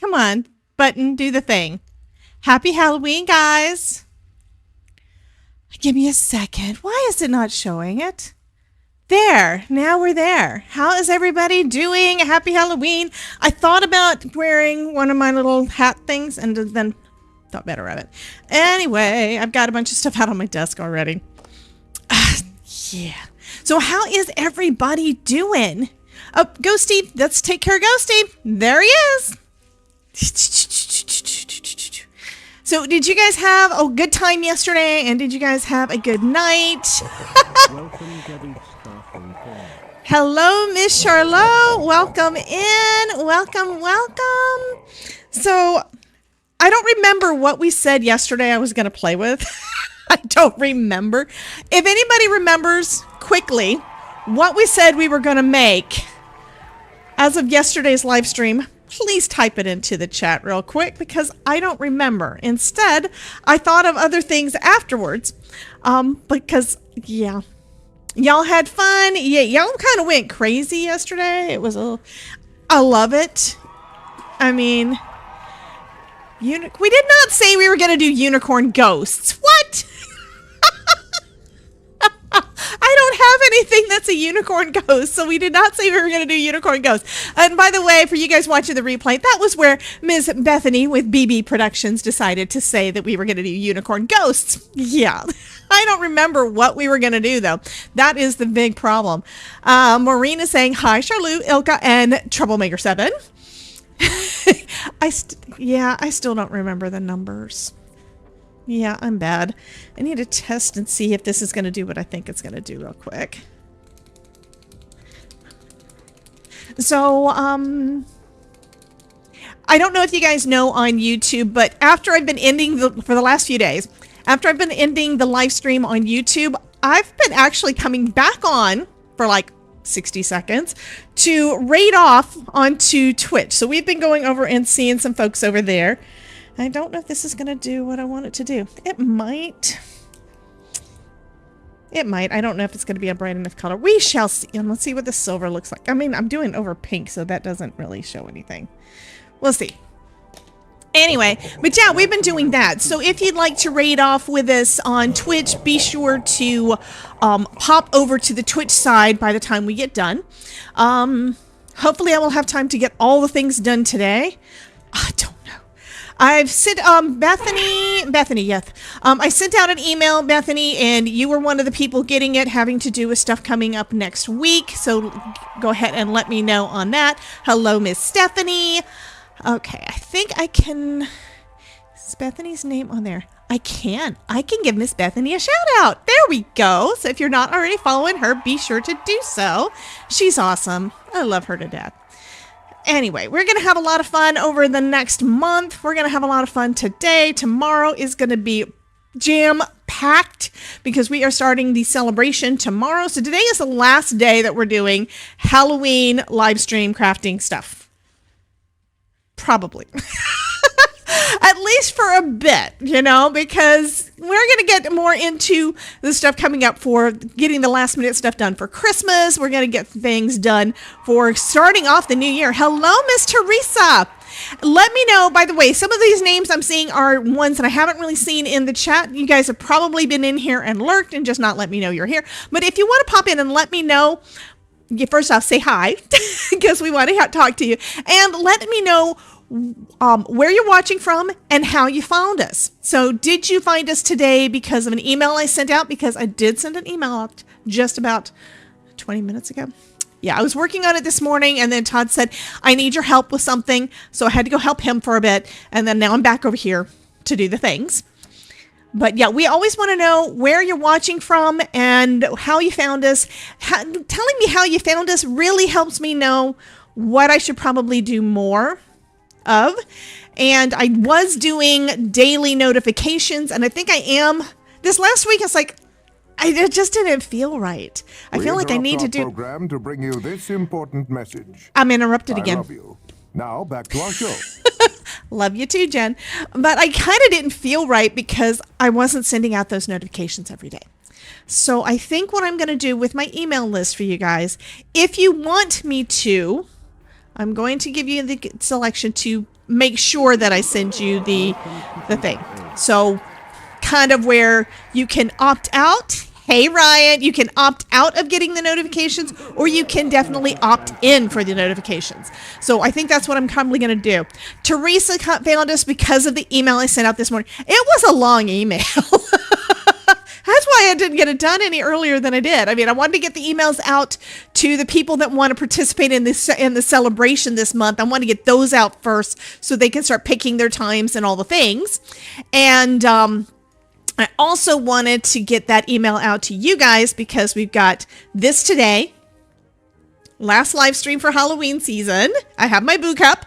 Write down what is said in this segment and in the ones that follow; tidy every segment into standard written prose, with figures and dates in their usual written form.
Come on, button, do the thing. Happy Halloween, guys. Give me a second. Why is it not showing it? There, now we're there. How is everybody doing? Happy Halloween. I thought about wearing one of my little hat things and then thought better of it. Anyway, I've got a bunch of stuff out on my desk already. Yeah. So how is everybody doing? Oh, Ghosty, let's take care of Ghosty. There he is. So did you guys have a good time yesterday? And did you guys have a good night? Hello, Miss Charlotte. Welcome in. Welcome, welcome. So I don't remember what we said yesterday I was going to play with. I don't remember. If anybody remembers quickly what we said we were going to make as of yesterday's live stream, please type it into the chat real quick because I don't remember. Instead, I thought of other things afterwards because, yeah, y'all had fun. Yeah, y'all kind of went crazy yesterday. It was I love it. I mean, we did not say we were going to do unicorn ghosts. What? I don't have anything that's a unicorn ghost, so we did not say we were going to do unicorn ghosts. And by the way, for you guys watching the replay, that was where Ms. Bethany with BB Productions decided to say that we were going to do unicorn ghosts. Yeah, I don't remember what we were going to do, though. That is the big problem. Maureen is saying, hi, Charlotte, Ilka, and Troublemaker 7. I still don't remember the numbers. Yeah, I'm bad. I need to test and see if this is going to do what I think it's going to do real quick. So, I don't know if you guys know on YouTube, but after I've been ending for the last few days, after I've been ending the live stream on YouTube, I've been actually coming back on for like 60 seconds to raid off onto Twitch. So we've been going over and seeing some folks over there. I don't know if this is going to do what I want it to do. It might. It might. I don't know if it's going to be a bright enough color. We shall see. And let's see what the silver looks like. I mean, I'm doing over pink, so that doesn't really show anything. We'll see. Anyway, but yeah, we've been doing that. So if you'd like to raid off with us on Twitch, be sure to pop over to the Twitch side by the time we get done. Hopefully I will have time to get all the things done today. I don't know. I've sent Bethany, yes. I sent out an email, Bethany, and you were one of the people getting it, having to do with stuff coming up next week. So go ahead and let me know on that. Hello, Miss Stephanie. Okay, I think I can. Is Bethany's name on there? I can give Miss Bethany a shout out. There we go. So if you're not already following her, be sure to do so. She's awesome. I love her to death. Anyway, we're going to have a lot of fun over the next month. We're going to have a lot of fun today. Tomorrow is going to be jam-packed because we are starting the celebration tomorrow. So today is the last day that we're doing Halloween live stream crafting stuff. Probably. At least for a bit, you know, because we're going to get more into the stuff coming up for getting the last minute stuff done for Christmas. We're going to get things done for starting off the new year. Hello, Miss Teresa. Let me know, by the way, some of these names I'm seeing are ones that I haven't really seen in the chat. You guys have probably been in here and lurked and just not let me know you're here. But if you want to pop in and let me know, first off, say hi, because we want to talk to you. And let me know where you're watching from and how you found us. So did you find us today because of an email I sent out? Because I did send an email out just about 20 minutes ago. Yeah, I was working on it this morning, and then Todd said, I need your help with something. So I had to go help him for a bit, and then now I'm back over here to do the things. But yeah, we always want to know where you're watching from and how you found us. Telling me how you found us really helps me know what I should probably do more of. And I was doing daily notifications, and I think I am. This last week, it's like, it just didn't feel right. I feel like I need to do program to bring you this important message. I'm interrupted again. I love you. Now back to our show. Love you too, Jen. But I kind of didn't feel right because I wasn't sending out those notifications every day. So I think what I'm going to do with my email list for you guys, if you want me to, I'm going to give you the selection to make sure that I send you the thing. So kind of where you can opt out. Hey, Ryan, you can opt out of getting the notifications, or you can definitely opt in for the notifications. So I think that's what I'm probably going to do. Teresa found us because of the email I sent out this morning. It was a long email. That's why I didn't get it done any earlier than I did. I mean, I wanted to get the emails out to the people that want to participate in this in the celebration this month. I want to get those out first so they can start picking their times and all the things. And I also wanted to get that email out to you guys because we've got this today. Last live stream for Halloween season. I have my boo cup,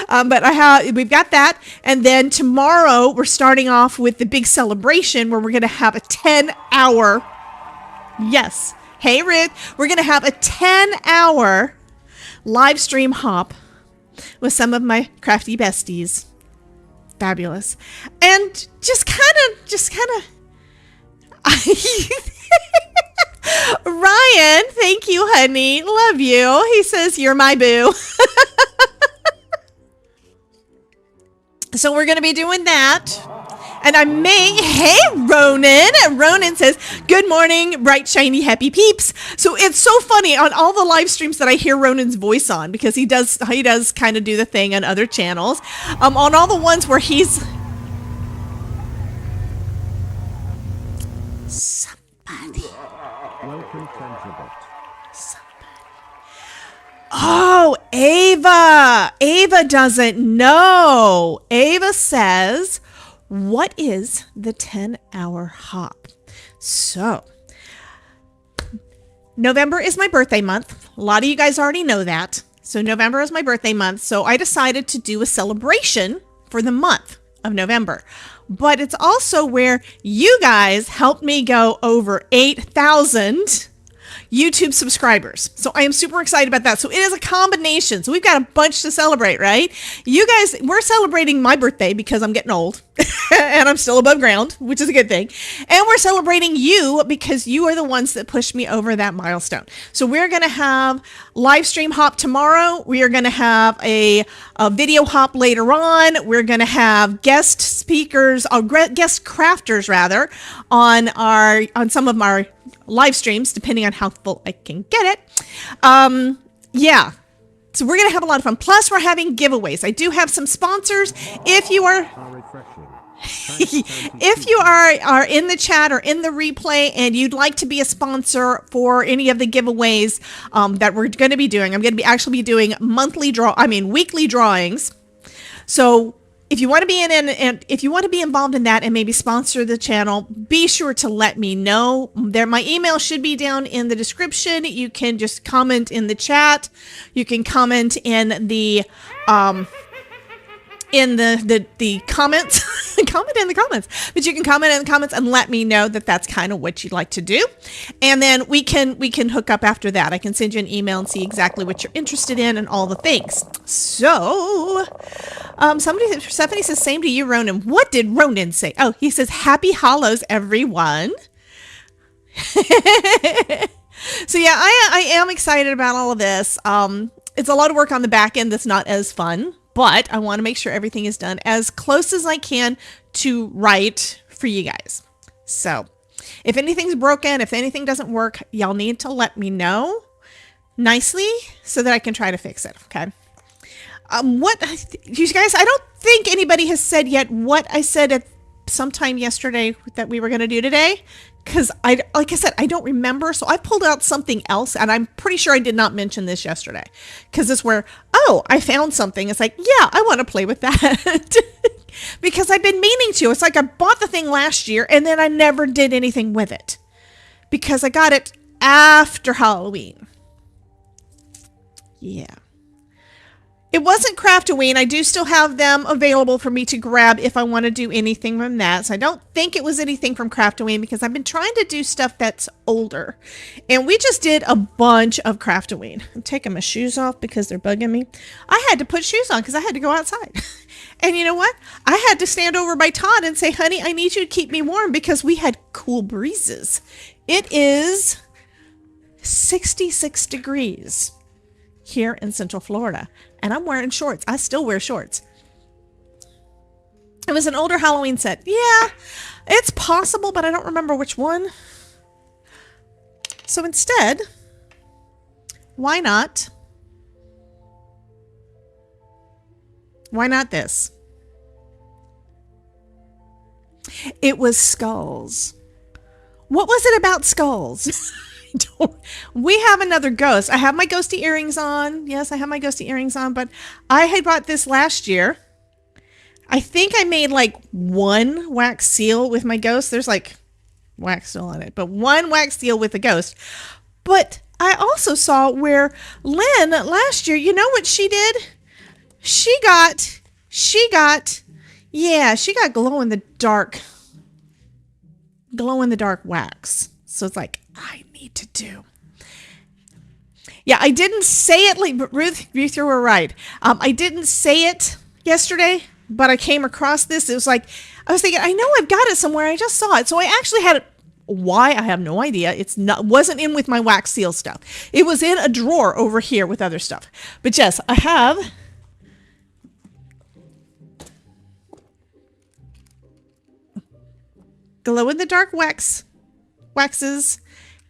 but we've got that. And then tomorrow we're starting off with the big celebration where we're going to have a 10-hour. Yes. Hey, Rick. We're going to have a 10-hour live stream hop with some of my crafty besties. Fabulous. And just kind of. Ryan, thank you, honey. Love you. He says you're my boo. So we're going to be doing that. And I may, hey, Ronan. Ronan says, good morning, bright, shiny, happy peeps. So it's so funny on all the live streams that I hear Ronan's voice on, because he does kind of do the thing on other channels. On all the ones where he's... Somebody. Welcome, Tenterbot. Oh, Ava. Ava doesn't know. Ava says, what is the 10-hour hop? So, November is my birthday month. A lot of you guys already know that. So November is my birthday month. So I decided to do a celebration for the month of November. But it's also where you guys helped me go over 8,000 YouTube subscribers. So I am super excited about that. So it is a combination. So we've got a bunch to celebrate, right? You guys, we're celebrating my birthday because I'm getting old and I'm still above ground, which is a good thing. And we're celebrating you because you are the ones that pushed me over that milestone. So we're going to have live stream hop tomorrow. We are going to have a video hop later on. We're going to have guest speakers, guest crafters rather, on some of our live streams, depending on how full I can get it. Yeah. So we're going to have a lot of fun. Plus, we're having giveaways. I do have some sponsors. If you are in the chat or in the replay and you'd like to be a sponsor for any of the giveaways that we're going to be doing, I'm going to be actually doing weekly drawings. So if you want to be and if you want to be involved in that and maybe sponsor the channel, be sure to let me know. My email should be down in the description. You can just comment in the chat. You can comment in the comments. Comment in the comments. But you can comment in the comments and let me know that that's kind of what you'd like to do. And then we can hook up after that. I can send you an email and see exactly what you're interested in and all the things. So, Stephanie says, same to you, Ronan. What did Ronan say? Oh, he says, happy hollows, everyone. So yeah, I am excited about all of this. It's a lot of work on the back end that's not as fun, but I want to make sure everything is done as close as I can to right for you guys. So if anything's broken, if anything doesn't work, y'all need to let me know nicely so that I can try to fix it. Okay. You guys, I don't think anybody has said yet what I said at sometime yesterday that we were going to do today. Because like I said, I don't remember. So I pulled out something else and I'm pretty sure I did not mention this yesterday. Because it's where, oh, I found something. It's like, yeah, I want to play with that. Because I've been meaning to. It's like I bought the thing last year and then I never did anything with it. Because I got it after Halloween. Yeah. It wasn't Craftoween. I do still have them available for me to grab if I want to do anything from that. So I don't think it was anything from Craftoween because I've been trying to do stuff that's older. And we just did a bunch of Craftoween. I'm taking my shoes off because they're bugging me. I had to put shoes on because I had to go outside. And you know what? I had to stand over by Todd and say, honey, I need you to keep me warm because we had cool breezes. It is 66 degrees here in Central Florida. And I'm wearing shorts. I still wear shorts. It was an older Halloween set. Yeah, it's possible, but I don't remember which one. So instead, why not? Why not this? It was skulls. What was it about skulls? We have another ghost. I have my ghosty earrings on. Yes, I have my ghosty earrings on, but I had bought this last year. I think I made like one wax seal with my ghost. There's like wax still on it, but one wax seal with a ghost. But I also saw where Lynn last year, you know what she did? She got glow in the dark wax. So it's like, I need to do. Yeah, I didn't say it like, but Ruth, you were right. I didn't say it yesterday, but I came across this. It was like, I was thinking, I know I've got it somewhere. I just saw it. So I actually had it. Why? I have no idea. Wasn't in with my wax seal stuff. It was in a drawer over here with other stuff. But yes, I have glow in the dark waxes,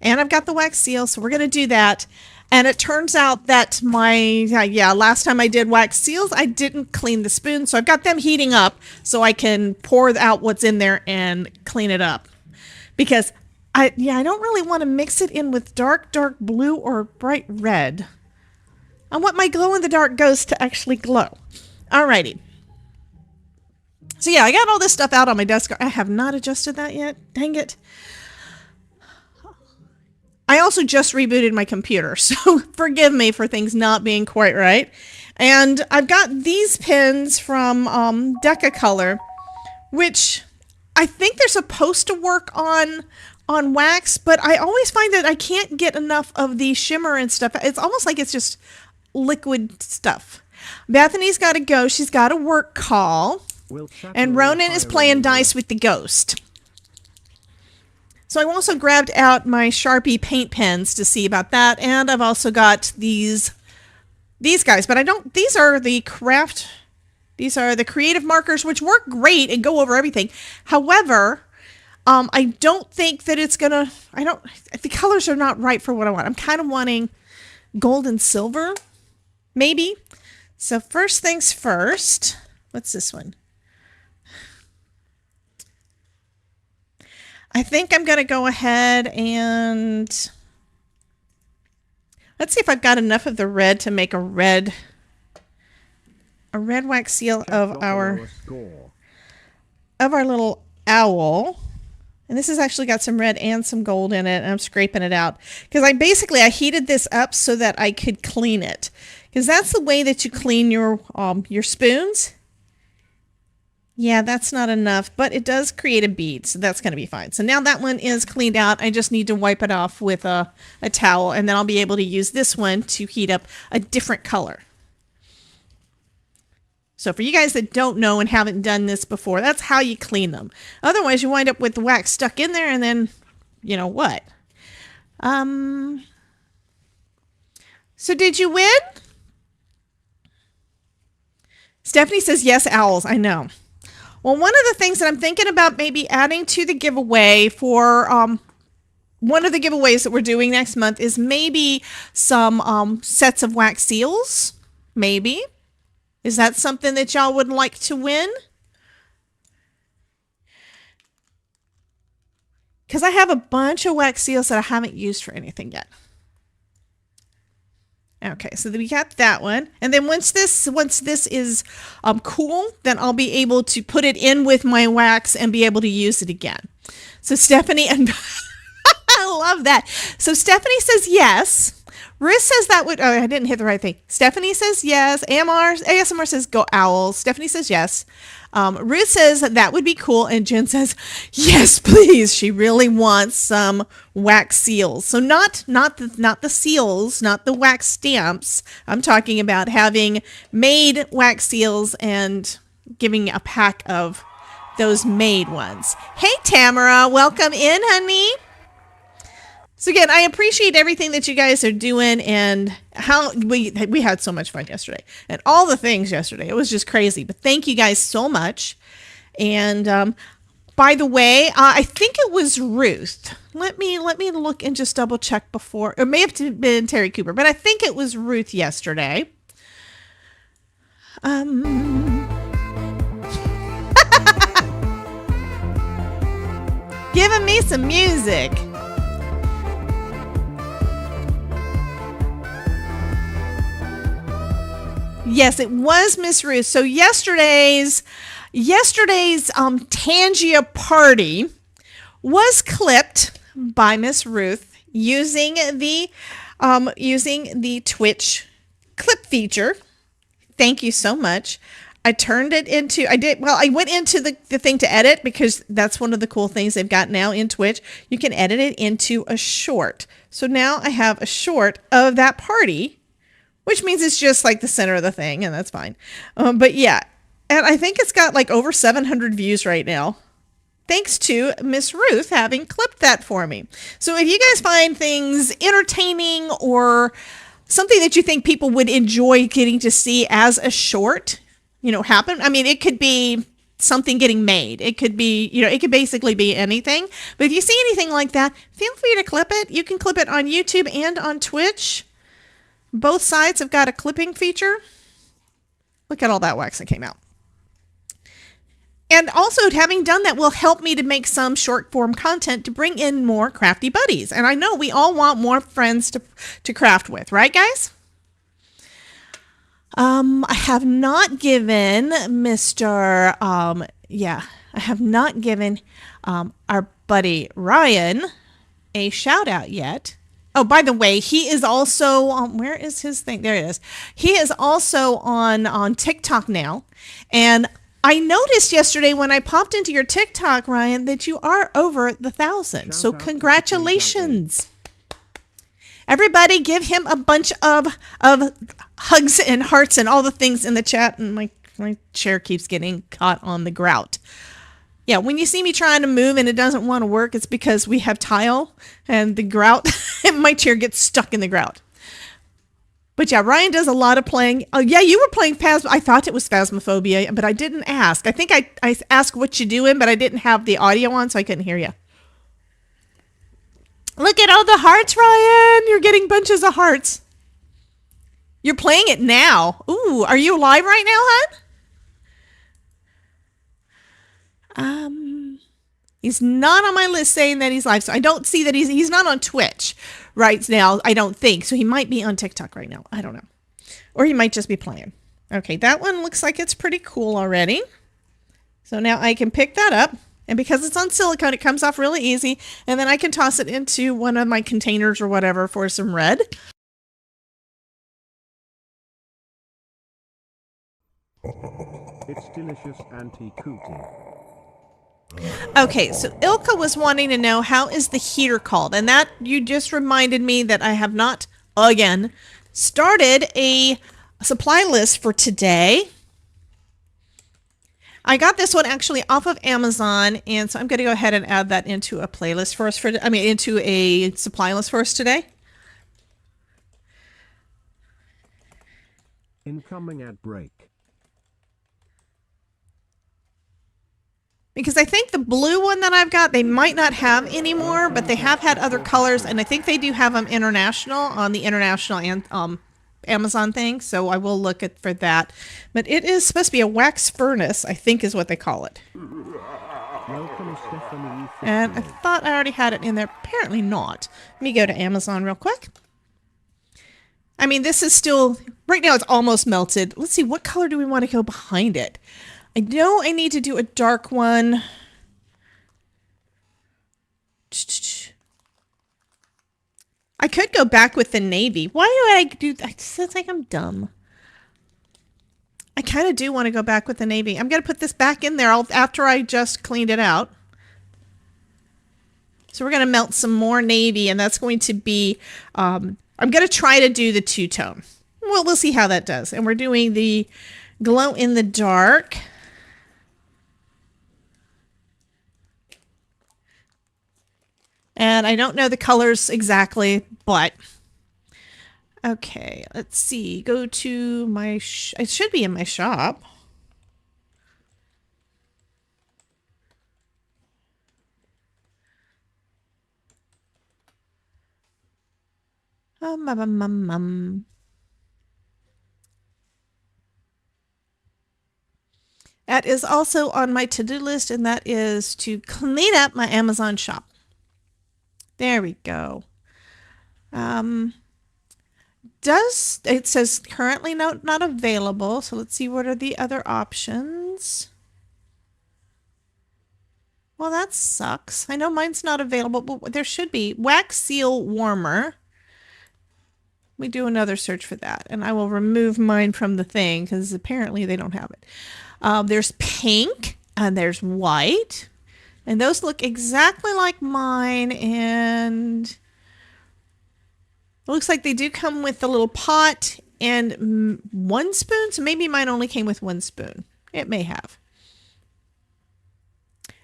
and I've got the wax seal. So we're going to do that. And it turns out that last time I did wax seals, I didn't clean the spoon. So I've got them heating up so I can pour out what's in there and clean it up. Because I don't really want to mix it in with dark blue or bright red. I want my glow in the dark ghost to actually glow. Alrighty. So yeah, I got all this stuff out on my desk. I have not adjusted that yet. Dang it. I also just rebooted my computer, so forgive me for things not being quite right. And I've got these pins from Decacolor, which I think they're supposed to work on wax, but I always find that I can't get enough of the shimmer and stuff. It's almost like it's just liquid stuff. Bethany's got to go. She's got a work call. And Ronan is playing dice with the ghost. So I also grabbed out my Sharpie paint pens to see about that. And I've also got these guys, but these are the creative markers, which work great and go over everything. However, I don't think that it's gonna, the colors are not right for what I want. I'm kind of wanting gold and silver, maybe. So first things first, what's this one? I think I'm going to go ahead and let's see if I've got enough of the red to make a red wax seal of our little owl. And this has actually got some red and some gold in it, and I'm scraping it out because I heated this up so that I could clean it, because that's the way that you clean your spoons. Yeah, that's not enough, but it does create a bead, so that's going to be fine. So now that one is cleaned out. I just need to wipe it off with a towel, and then I'll be able to use this one to heat up a different color. So for you guys that don't know and haven't done this before, that's how you clean them. Otherwise, you wind up with the wax stuck in there, and then, you know what? So did you win? Stephanie says, yes, owls. I know. Well, one of the things that I'm thinking about maybe adding to the giveaway for one of the giveaways that we're doing next month is maybe some sets of wax seals. Maybe. Is that something that y'all would like to win? Because I have a bunch of wax seals that I haven't used for anything yet. Okay, so we got that one. And then once this is cool, then I'll be able to put it in with my wax and be able to use it again. So Stephanie, and I love that. So Stephanie says yes. Ruth says that would, I didn't hit the right thing. Stephanie says yes. ASMR says go owls. Stephanie says yes. Ruth says that would be cool. And Jen says, yes, please. She really wants some wax seals. So not the seals, not the wax stamps. I'm talking about having made wax seals and giving a pack of those made ones. Hey, Tamara, welcome in, honey. So again, I appreciate everything that you guys are doing and how we had so much fun yesterday and all the things yesterday. It was just crazy, but thank you guys so much. And by the way, I think it was Ruth. Let me look and just double check before. It may have been Terry Cooper, but I think it was Ruth yesterday. Giving me some music. Yes, it was Miss Ruth. So yesterday's Tangia party was clipped by Miss Ruth using the Twitch clip feature. Thank you so much. I turned it into, I went into the thing to edit, because that's one of the cool things they've got now in Twitch. You can edit it into a short. So now I have a short of that party, which means it's just like the center of the thing, and that's fine. But yeah, and I think it's got like over 700 views right now, thanks to Miss Ruth having clipped that for me. So if you guys find things entertaining or something that you think people would enjoy getting to see as a short, happen. I mean, it could be something getting made. It could be, it could basically be anything. But if you see anything like that, feel free to clip it. You can clip it on YouTube and on Twitch. Both sides have got a clipping feature. Look at all that wax that came out. And also, having done that will help me to make some short form content to bring in more crafty buddies. And I know we all want more friends to craft with, right, guys? I have not given Mr. I have not given our buddy Ryan a shout out yet. Oh, by the way, he is also where is his thing? There it is. He is also on TikTok now. And I noticed yesterday when I popped into your TikTok, Ryan, that you are over the 1,000. So congratulations. Everybody give him a bunch of hugs and hearts and all the things in the chat. And my chair keeps getting caught on the grout. Yeah, when you see me trying to move and it doesn't want to work, it's because we have tile and the grout, and my chair gets stuck in the grout. But yeah, Ryan does a lot of playing. Oh yeah, you were playing I thought it was Phasmophobia, but I didn't ask. I think I asked what you doing, but I didn't have the audio on, so I couldn't hear you. Look at all the hearts, Ryan. You're getting bunches of hearts. You're playing it now. Ooh, are you live right now, hon? He's not on my list saying that he's live, so I don't see that he's not on Twitch right now, I don't think. So he might be on TikTok right now. I don't know. Or he might just be playing. Okay, that one looks like it's pretty cool already. So now I can pick that up. And because it's on silicone, it comes off really easy. And then I can toss it into one of my containers or whatever for some red. It's delicious anti-cootie. Okay, so Ilka was wanting to know, how is the heater called? And that, you just reminded me that I have not, again, started a supply list for today. I got this one actually off of Amazon, and so I'm going to go ahead and add that into a playlist for us into a supply list for us today. Incoming ad break. Because I think the blue one that I've got, they might not have anymore, but they have had other colors, and I think they do have them international on the international and Amazon thing, so I will look for that. But it is supposed to be a wax furnace, I think is what they call it. Welcome, Stephanie. And I thought I already had it in there. Apparently not. Let me go to Amazon real quick. I mean, this is still, right now it's almost melted. Let's see, what color do we want to go behind it? I know I need to do a dark one. I could go back with the navy. Why do I do that? It's like I'm dumb. I kind of do want to go back with the navy. I'm going to put this back in there after I just cleaned it out. So we're going to melt some more navy, and that's going to be, I'm going to try to do the two-tone. Well, we'll see how that does. And we're doing the glow in the dark. And I don't know the colors exactly, but okay, let's see. Go to my, it should be in my shop. Um, um, um, um, um. That is also on my to-do list, and that is to clean up my Amazon shop. There we go. Does it says currently not available, so let's see what are the other options. Well, that sucks. I know mine's not available, but there should be. Wax seal warmer. We do another search for that, and I will remove mine from the thing because apparently they don't have it. There's pink and there's white, and those look exactly like mine, and it looks like they do come with the little pot and 1 spoon, so maybe mine only came with 1 spoon. It may have.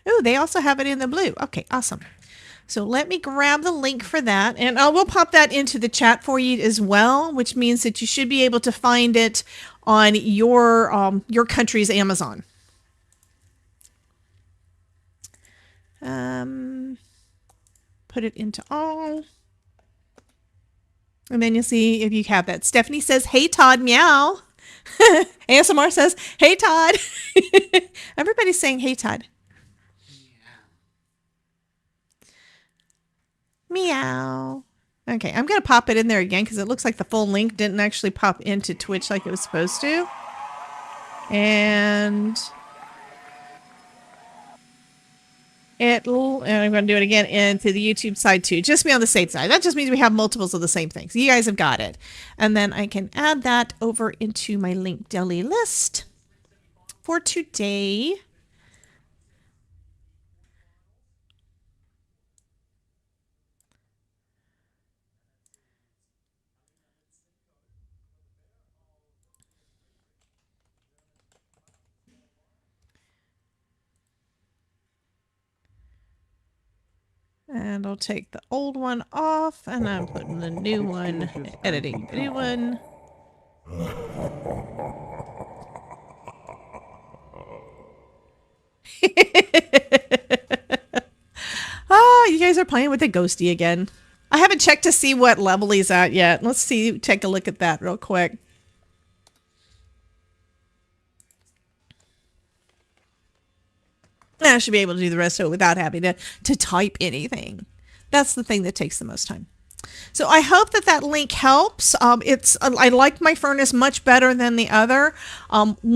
Oh, they also have it in the blue. Okay, awesome. So let me grab the link for that, and I will pop that into the chat for you as well, which means that you should be able to find it on your country's Amazon. Put it into all, and then you'll see if you have that. Stephanie says, "Hey Todd, meow." ASMR says, "Hey Todd." Everybody's saying, "Hey Todd." Meow. Okay, I'm going to pop it in there again because it looks like the full link didn't actually pop into Twitch like it was supposed to. And I'm going to do it again into the YouTube side too. Just be on the safe side. That just means we have multiples of the same thing. So you guys have got it. And then I can add that over into my link deli list for today. And I'll take the old one off, and I'm putting the new one, editing the new one. Oh, you guys are playing with the ghosty again. I haven't checked to see what level he's at yet. Let's see, take a look at that real quick. I should be able to do the rest of it without having to type anything. That's the thing that takes the most time. So I hope that that link helps. I like my furnace much better than the other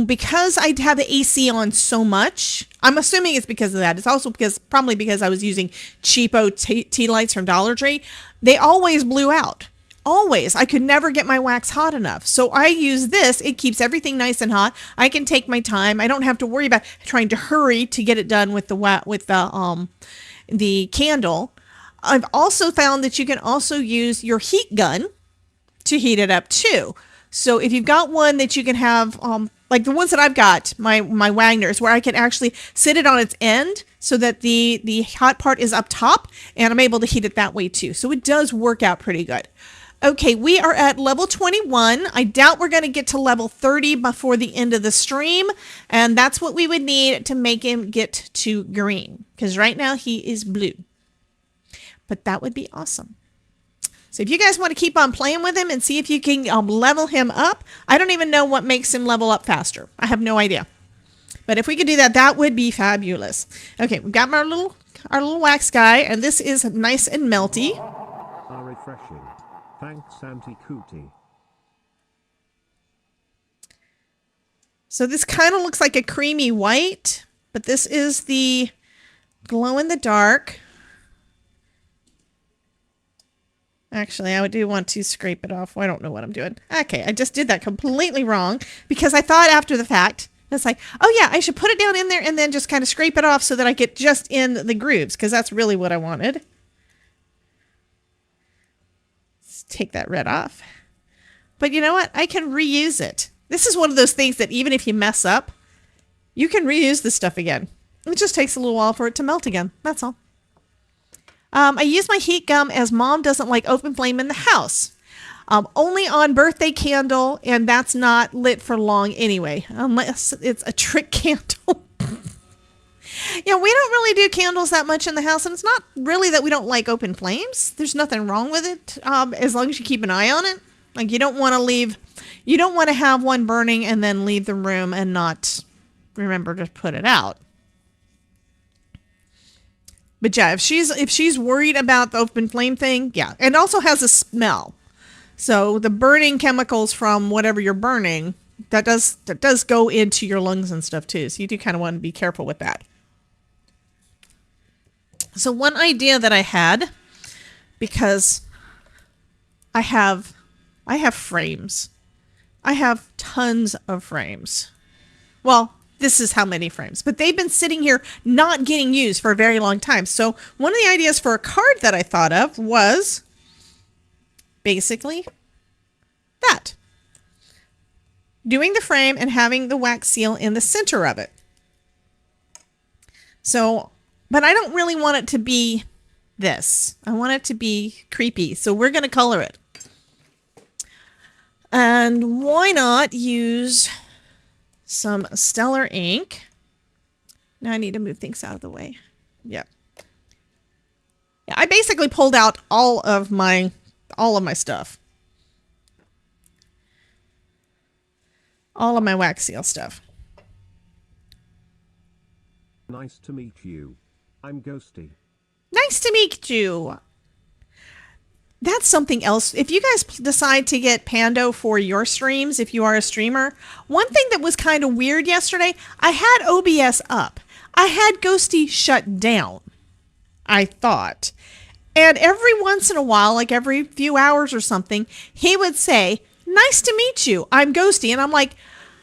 because I have the AC on so much. I'm assuming it's because of that. It's also probably because I was using cheapo tea lights from Dollar Tree. They always blew out. Always. I could never get my wax hot enough. So I use this. It keeps everything nice and hot. I can take my time. I don't have to worry about trying to hurry to get it done with the candle. I've also found that you can also use your heat gun to heat it up too. So if you've got one that you can have, like the ones that I've got, my Wagner's, where I can actually sit it on its end so that the hot part is up top, and I'm able to heat it that way too. So it does work out pretty good. Okay, we are at level 21. I doubt we're going to get to level 30 before the end of the stream, and that's what we would need to make him get to green, because right now he is blue. But that would be awesome. So if you guys want to keep on playing with him and see if you can level him up, I don't even know what makes him level up faster. I have no idea. But if we could do that, that would be fabulous. Okay, we've got our little wax guy, and this is nice and melty. Refreshing. Thanks, Auntie Cootie. So this kind of looks like a creamy white, but this is the glow in the dark. Actually, I do want to scrape it off. I don't know what I'm doing. Okay, I just did that completely wrong because I thought after the fact, it's like, oh yeah, I should put it down in there and then just kind of scrape it off so that I get just in the grooves, because that's really what I wanted. Let's take that red off. But you know what? I can reuse it. This is one of those things that even if you mess up, you can reuse this stuff again. It just takes a little while for it to melt again. That's all. I use my heat gun as Mom doesn't like open flame in the house. Only on birthday candle, and that's not lit for long anyway, unless it's a trick candle. Yeah, we don't really do candles that much in the house, and it's not really that we don't like open flames. There's nothing wrong with it, as long as you keep an eye on it. Like, you don't want to have one burning and then leave the room and not remember to put it out. But yeah, if she's worried about the open flame thing, yeah, and it also has a smell. So the burning chemicals from whatever you're burning, that does go into your lungs and stuff too. So you do kind of want to be careful with that. So one idea that I had, because I have frames. I have tons of frames. Well, this is how many frames, but they've been sitting here not getting used for a very long time. So one of the ideas for a card that I thought of was basically that. Doing the frame and having the wax seal in the center of it. So, but I don't really want it to be this. I want it to be creepy. So we're going to color it. And why not use some stellar ink? Now I need to move things out of the way. Yep. Yeah, I basically pulled out all of my stuff. All of my wax seal stuff. Nice to meet you. I'm Ghosty. Nice to meet you. That's something else. If you guys decide to get Pando for your streams, if you are a streamer, one thing that was kind of weird yesterday, I had OBS up. I had Ghosty shut down, I thought. And every once in a while, like every few hours or something, he would say, "Nice to meet you. I'm Ghosty." And I'm like,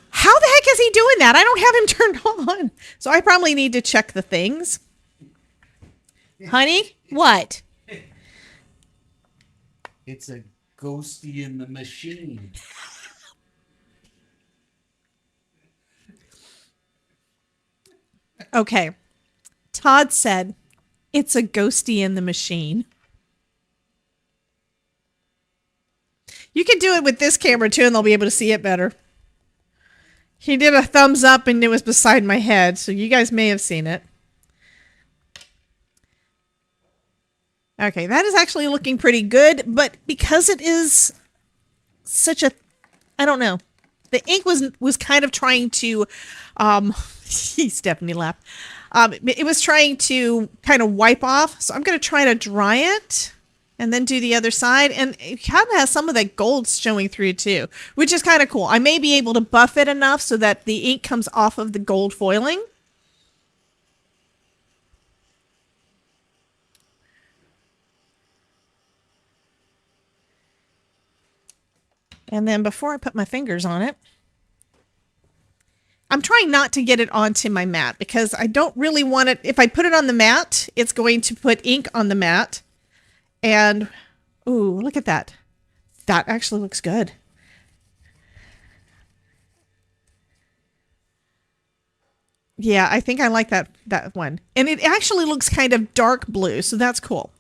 how the heck is he doing that? I don't have him turned on. So I probably need to check the things. Honey, what? It's a ghosty in the machine. Okay. Todd said, it's a ghosty in the machine. You can do it with this camera too, and they'll be able to see it better. He did a thumbs up and it was beside my head, so you guys may have seen it. Okay, that is actually looking pretty good, but because it is such a, I don't know, the ink was kind of trying to, Stephanie laughed. It was trying to kind of wipe off, so I'm going to try to dry it and then do the other side. And it kind of has some of that gold showing through too, which is kind of cool. I may be able to buff it enough so that the ink comes off of the gold foiling. And then before I put my fingers on it, I'm trying not to get it onto my mat because I don't really want it. If I put it on the mat, it's going to put ink on the mat. And, ooh, look at that. That actually looks good. Yeah, I think I like that one. And it actually looks kind of dark blue, so that's cool.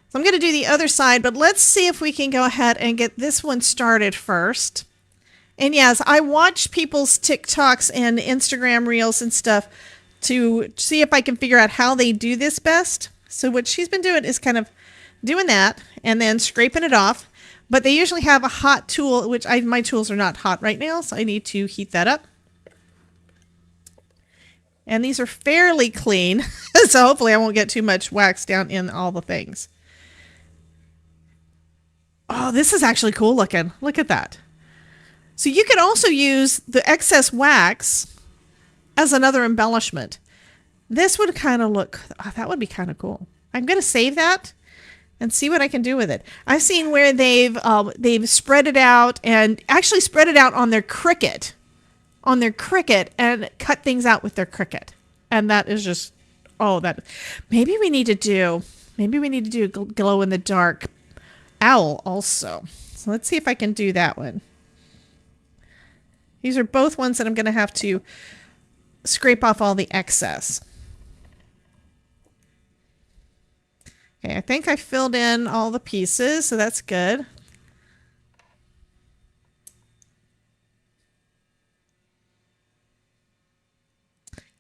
So I'm going to do the other side, but let's see if we can go ahead and get this one started first. And yes, I watch people's TikToks and Instagram reels and stuff to see if I can figure out how they do this best. So what she's been doing is kind of doing that and then scraping it off. But they usually have a hot tool, which my tools are not hot right now, so I need to heat that up. And these are fairly clean, so hopefully I won't get too much wax down in all the things. Oh, this is actually cool looking. Look at that. So you can also use the excess wax as another embellishment. This would kind of look, that would be kind of cool. I'm going to save that and see what I can do with it. I've seen where they've spread it out and actually spread it out on their Cricut. On their Cricut and cut things out with their Cricut. And that is just, oh, that, maybe we need to do glow in the dark owl also. So let's see if I can do that one. These are both ones that I'm going to have to scrape off all the excess. Okay, I think I filled in all the pieces, so that's good.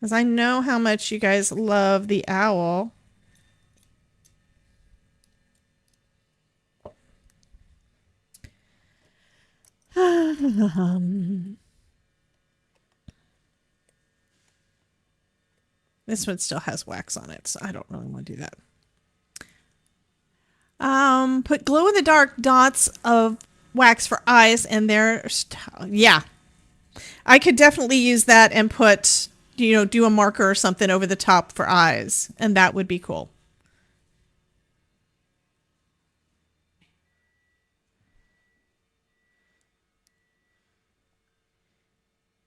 Because I know how much you guys love the owl. This one still has wax on it, so I don't really want to do that. Put glow-in-the-dark dots of wax for eyes, and yeah. I could definitely use that and put, you know, do a marker or something over the top for eyes, and that would be cool.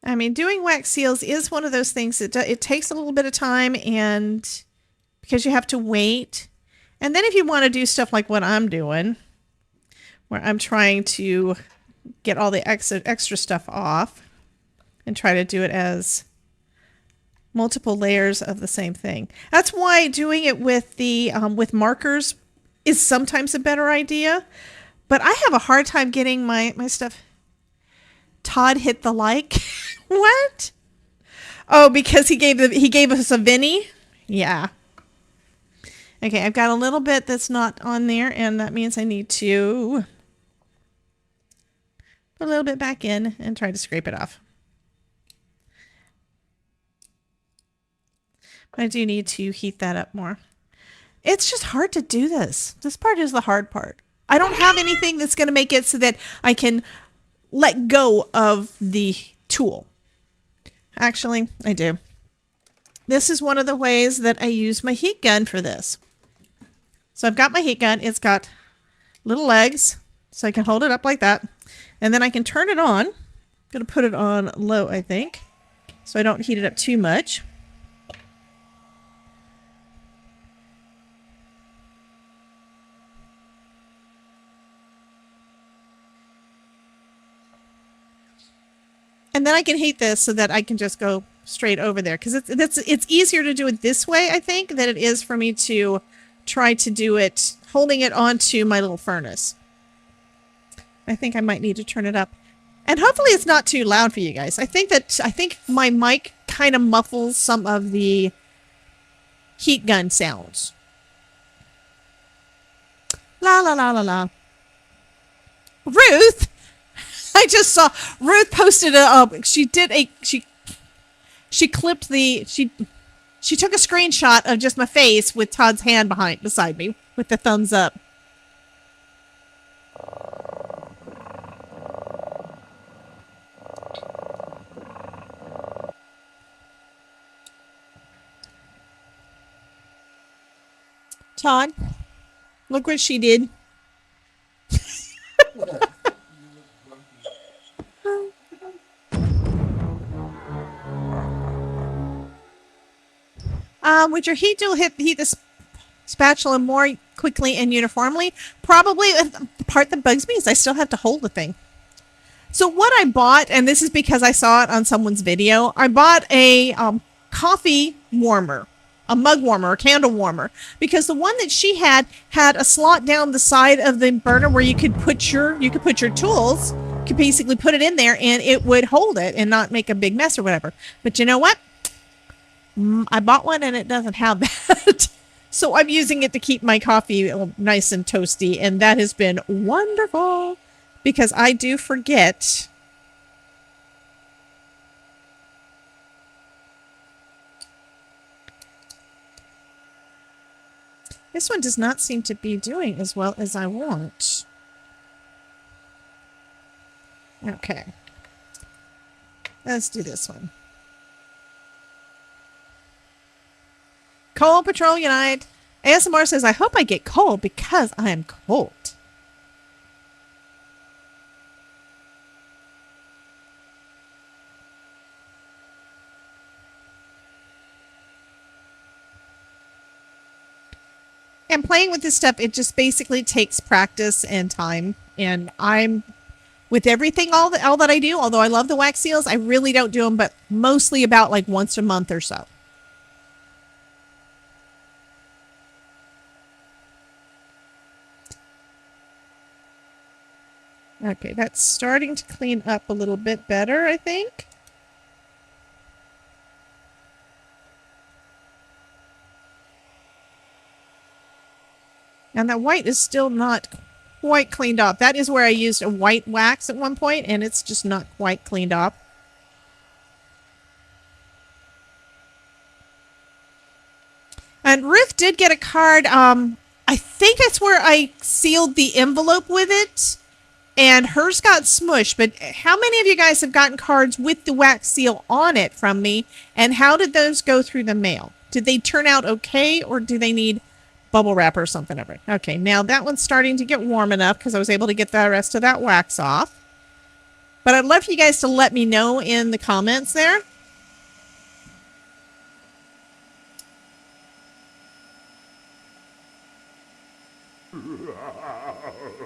I mean, doing wax seals is one of those things that it takes a little bit of time, and because you have to wait. And then if you want to do stuff like what I'm doing, where I'm trying to get all the extra stuff off and try to do it as multiple layers of the same thing. That's why doing it with the with markers is sometimes a better idea. But I have a hard time getting my stuff. Todd hit the like. What? Oh, because he gave us a Vinny? Yeah. Okay, I've got a little bit that's not on there, and that means I need to put a little bit back in and try to scrape it off. But I do need to heat that up more. It's just hard to do this. This part is the hard part. I don't have anything that's going to make it so that I can let go of the tool. Actually, I do. This is one of the ways that I use my heat gun for this. So I've got my heat gun. It's got little legs, so I can hold it up like that. And then I can turn it on. I'm going to put it on low, I think, so I don't heat it up too much. And then I can heat this so that I can just go straight over there. Because it's easier to do it this way, I think, than it is for me to try to do it holding it onto my little furnace. I think I might need to turn it up. And hopefully it's not too loud for you guys. I think my mic kind of muffles some of the heat gun sounds. La la la la la. Ruth! I just saw Ruth posted she clipped she took a screenshot of just my face with Todd's hand beside me with the thumbs up. Todd, look what she did. Would your heat tool heat the spatula more quickly and uniformly? Probably. The part that bugs me is I still have to hold the thing. So what I bought, and this is because I saw it on someone's video, I bought a coffee warmer, a mug warmer, a candle warmer, because the one that she had a slot down the side of the burner where you could put your tools. You could basically put it in there and it would hold it and not make a big mess or whatever. But you know what? I bought one and it doesn't have that. So I'm using it to keep my coffee nice and toasty, and that has been wonderful because I do forget. This one does not seem to be doing as well as I want. Okay. Let's do this one. Cold Patrol Unite. ASMR says, I hope I get cold because I am cold. And playing with this stuff, it just basically takes practice and time. And I'm, with everything, all that I do, although I love the wax seals, I really don't do them, but mostly about like once a month or so. Okay, that's starting to clean up a little bit better, I think. And that white is still not quite cleaned off. That is where I used a white wax at one point, and it's just not quite cleaned off. And Ruth did get a card. I think that's where I sealed the envelope with it, and hers got smushed. But how many of you guys have gotten cards with the wax seal on it from me, and how did those go through the mail? Did they turn out okay, or do they need bubble wrap or something of it? Okay, now that one's starting to get warm enough because I was able to get the rest of that wax off. But I'd love for you guys to let me know in the comments there.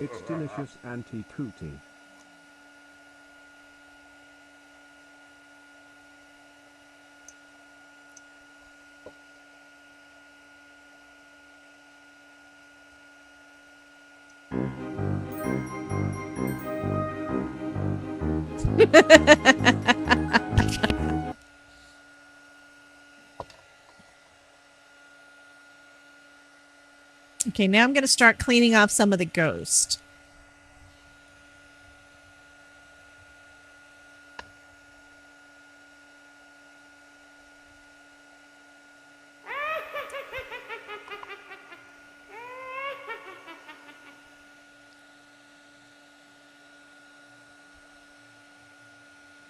It's delicious, Auntie Cootie. Okay, now I'm going to start cleaning off some of the ghost.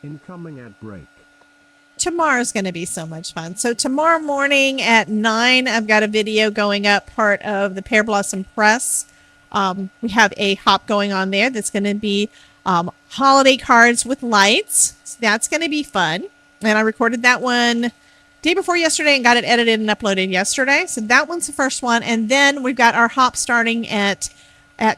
Incoming ad break. Tomorrow's going to be so much fun. So tomorrow morning at 9, I've got a video going up, part of the Pear Blossom Press. We have a hop going on there that's going to be holiday cards with lights. So that's going to be fun. And I recorded that one day before yesterday and got it edited and uploaded yesterday. So that one's the first one. And then we've got our hop starting at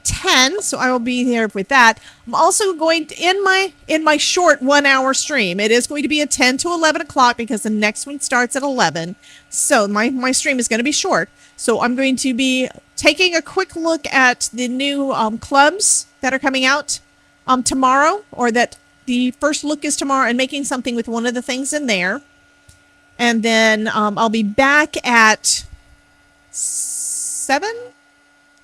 10, so I will be here with that. I'm also going to, in my short 1 hour stream, it is going to be a 10 to 11 o'clock because the next one starts at 11. So my stream is going to be short. So I'm going to be taking a quick look at the new clubs that are coming out tomorrow, or that the first look is tomorrow, and making something with one of the things in there. And then I'll be back at 7.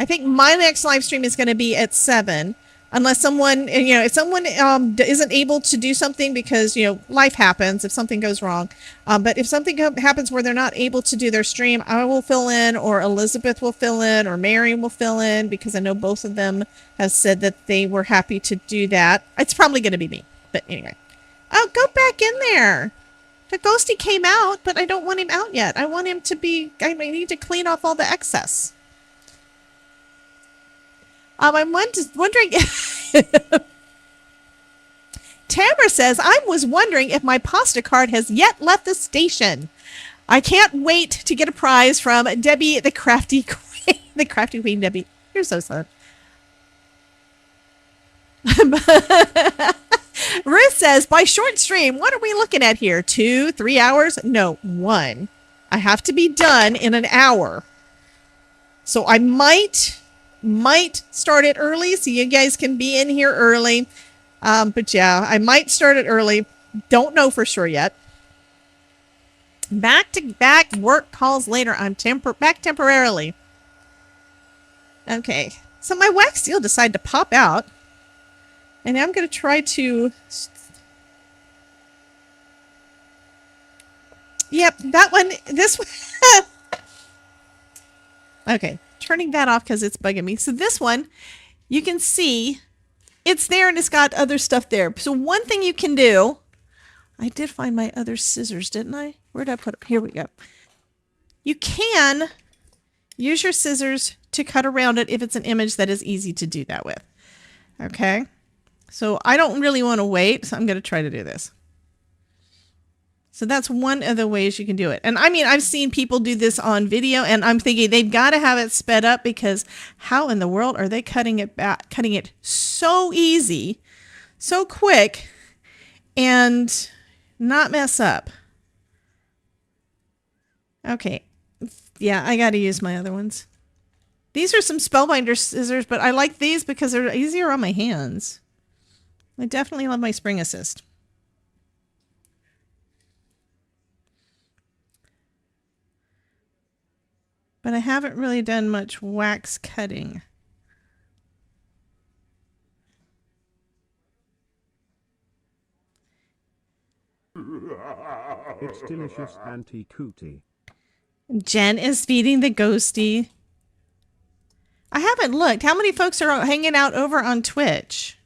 I think my next live stream is going to be at 7, unless someone, if someone isn't able to do something because, life happens, if something goes wrong. But if something happens where they're not able to do their stream, I will fill in, or Elizabeth will fill in, or Mary will fill in, because I know both of them have said that they were happy to do that. It's probably going to be me, but anyway. Oh, go back in there. The ghosty came out, but I don't want him out yet. I want him to be, I need to clean off all the excess. I'm wondering. Tamara says, I was wondering if my pasta card has yet left the station. I can't wait to get a prize from Debbie, the crafty queen. The crafty queen, Debbie. You're so sad. Ruth says, by short stream, what are we looking at here? 2, 3 hours? No, 1. I have to be done in an hour. So I might start it early so you guys can be in here early. But yeah, I might start it early. Don't know for sure yet. Back to back work calls later. I'm back temporarily. Okay. So my wax seal decided to pop out. And I'm going to try to... Yep, that one. This one. Okay. Turning that off because it's bugging me. So this one, you can see it's there and it's got other stuff there. So one thing you can do, I did find my other scissors, didn't I? Where did I put them? Here we go. You can use your scissors to cut around it if it's an image that is easy to do that with. Okay. So I don't really want to wait, so I'm going to try to do this. So that's one of the ways you can do it. And I mean, I've seen people do this on video, and I'm thinking they've got to have it sped up, because how in the world are they cutting it so easy, so quick, and not mess up? Okay. Yeah, I got to use my other ones. These are some Spellbinders scissors, but I like these because they're easier on my hands. I definitely love my spring assist. but I haven't really done much wax cutting. It's delicious, Auntie Cootie. Jen is feeding the ghosty. I haven't looked. How many folks are hanging out over on Twitch?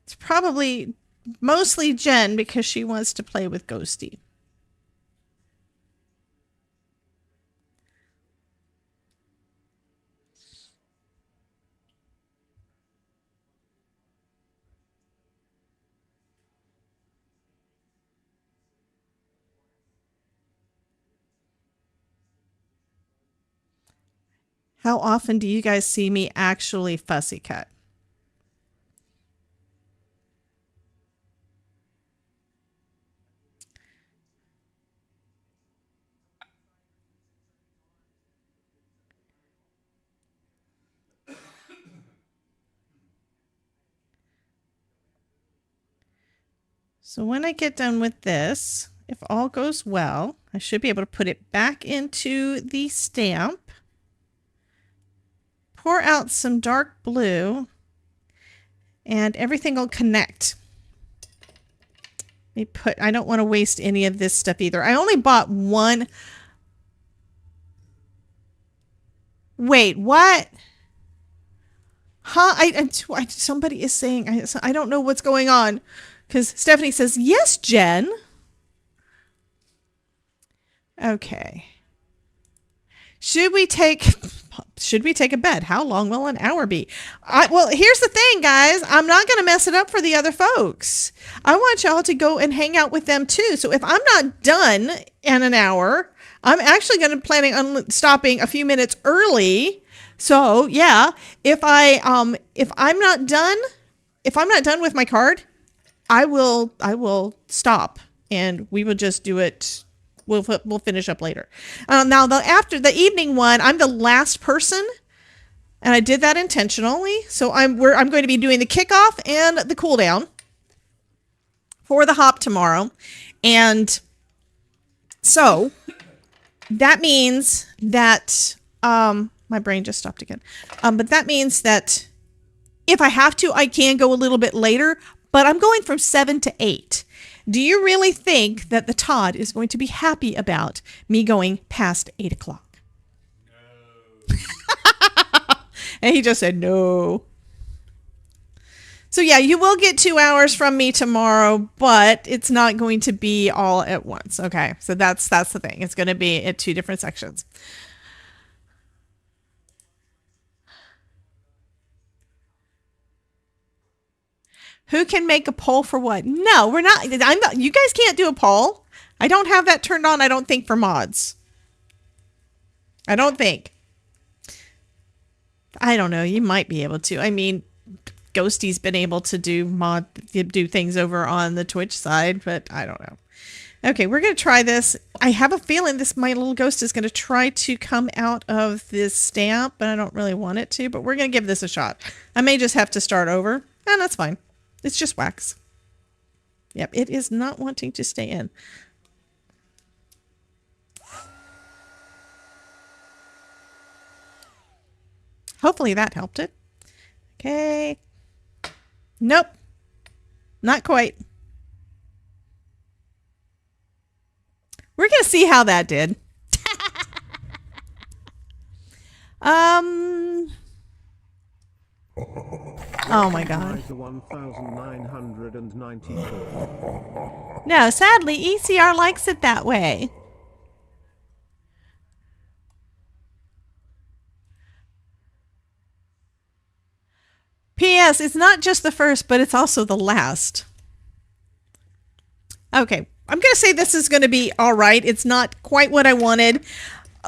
It's probably mostly Jen because she wants to play with Ghosty. How often do you guys see me actually fussy cut? So when I get done with this, if all goes well, I should be able to put it back into the stamp. Pour out some dark blue and everything will connect. I don't want to waste any of this stuff either. I only bought one. Wait, what? Huh? Somebody is saying, I don't know what's going on. Because Stephanie says, yes, Jen. Okay. Should we take a bet? How long will an hour be? Well, here's the thing, guys. I'm not going to mess it up for the other folks. I want y'all to go and hang out with them too. So if I'm not done in an hour, I'm actually going to planning on stopping a few minutes early. So yeah, if I'm not done with my card, I will stop and we will just do it. We'll finish up later. Now, after the evening one, I'm the last person, and I did that intentionally. So I'm going to be doing the kickoff and the cool down for the hop tomorrow, and so that means that my brain just stopped again. But that means that if I have to, I can go a little bit later. But I'm going from 7 to 8. Do you really think that the Todd is going to be happy about me going past 8 o'clock? No. And he just said no. So yeah, you will get 2 hours from me tomorrow, but it's not going to be all at once. Okay, so that's the thing. It's going to be at 2 different sections. Who can make a poll for what? No, we're not. You guys can't do a poll. I don't have that turned on, I don't think, for mods. I don't think. I don't know. You might be able to. I mean, Ghosty's been able to do things over on the Twitch side, but I don't know. Okay, we're going to try this. I have a feeling my little ghost is going to try to come out of this stamp, but I don't really want it to, but we're going to give this a shot. I may just have to start over, and that's fine. It's just wax. Yep, it is not wanting to stay in. Hopefully that helped it. Okay. Nope. Not quite. We're going to see how that did. Oh my god. No, sadly, ECR likes it that way. P.S. It's not just the first, but it's also the last. Okay, I'm going to say this is going to be all right. It's not quite what I wanted.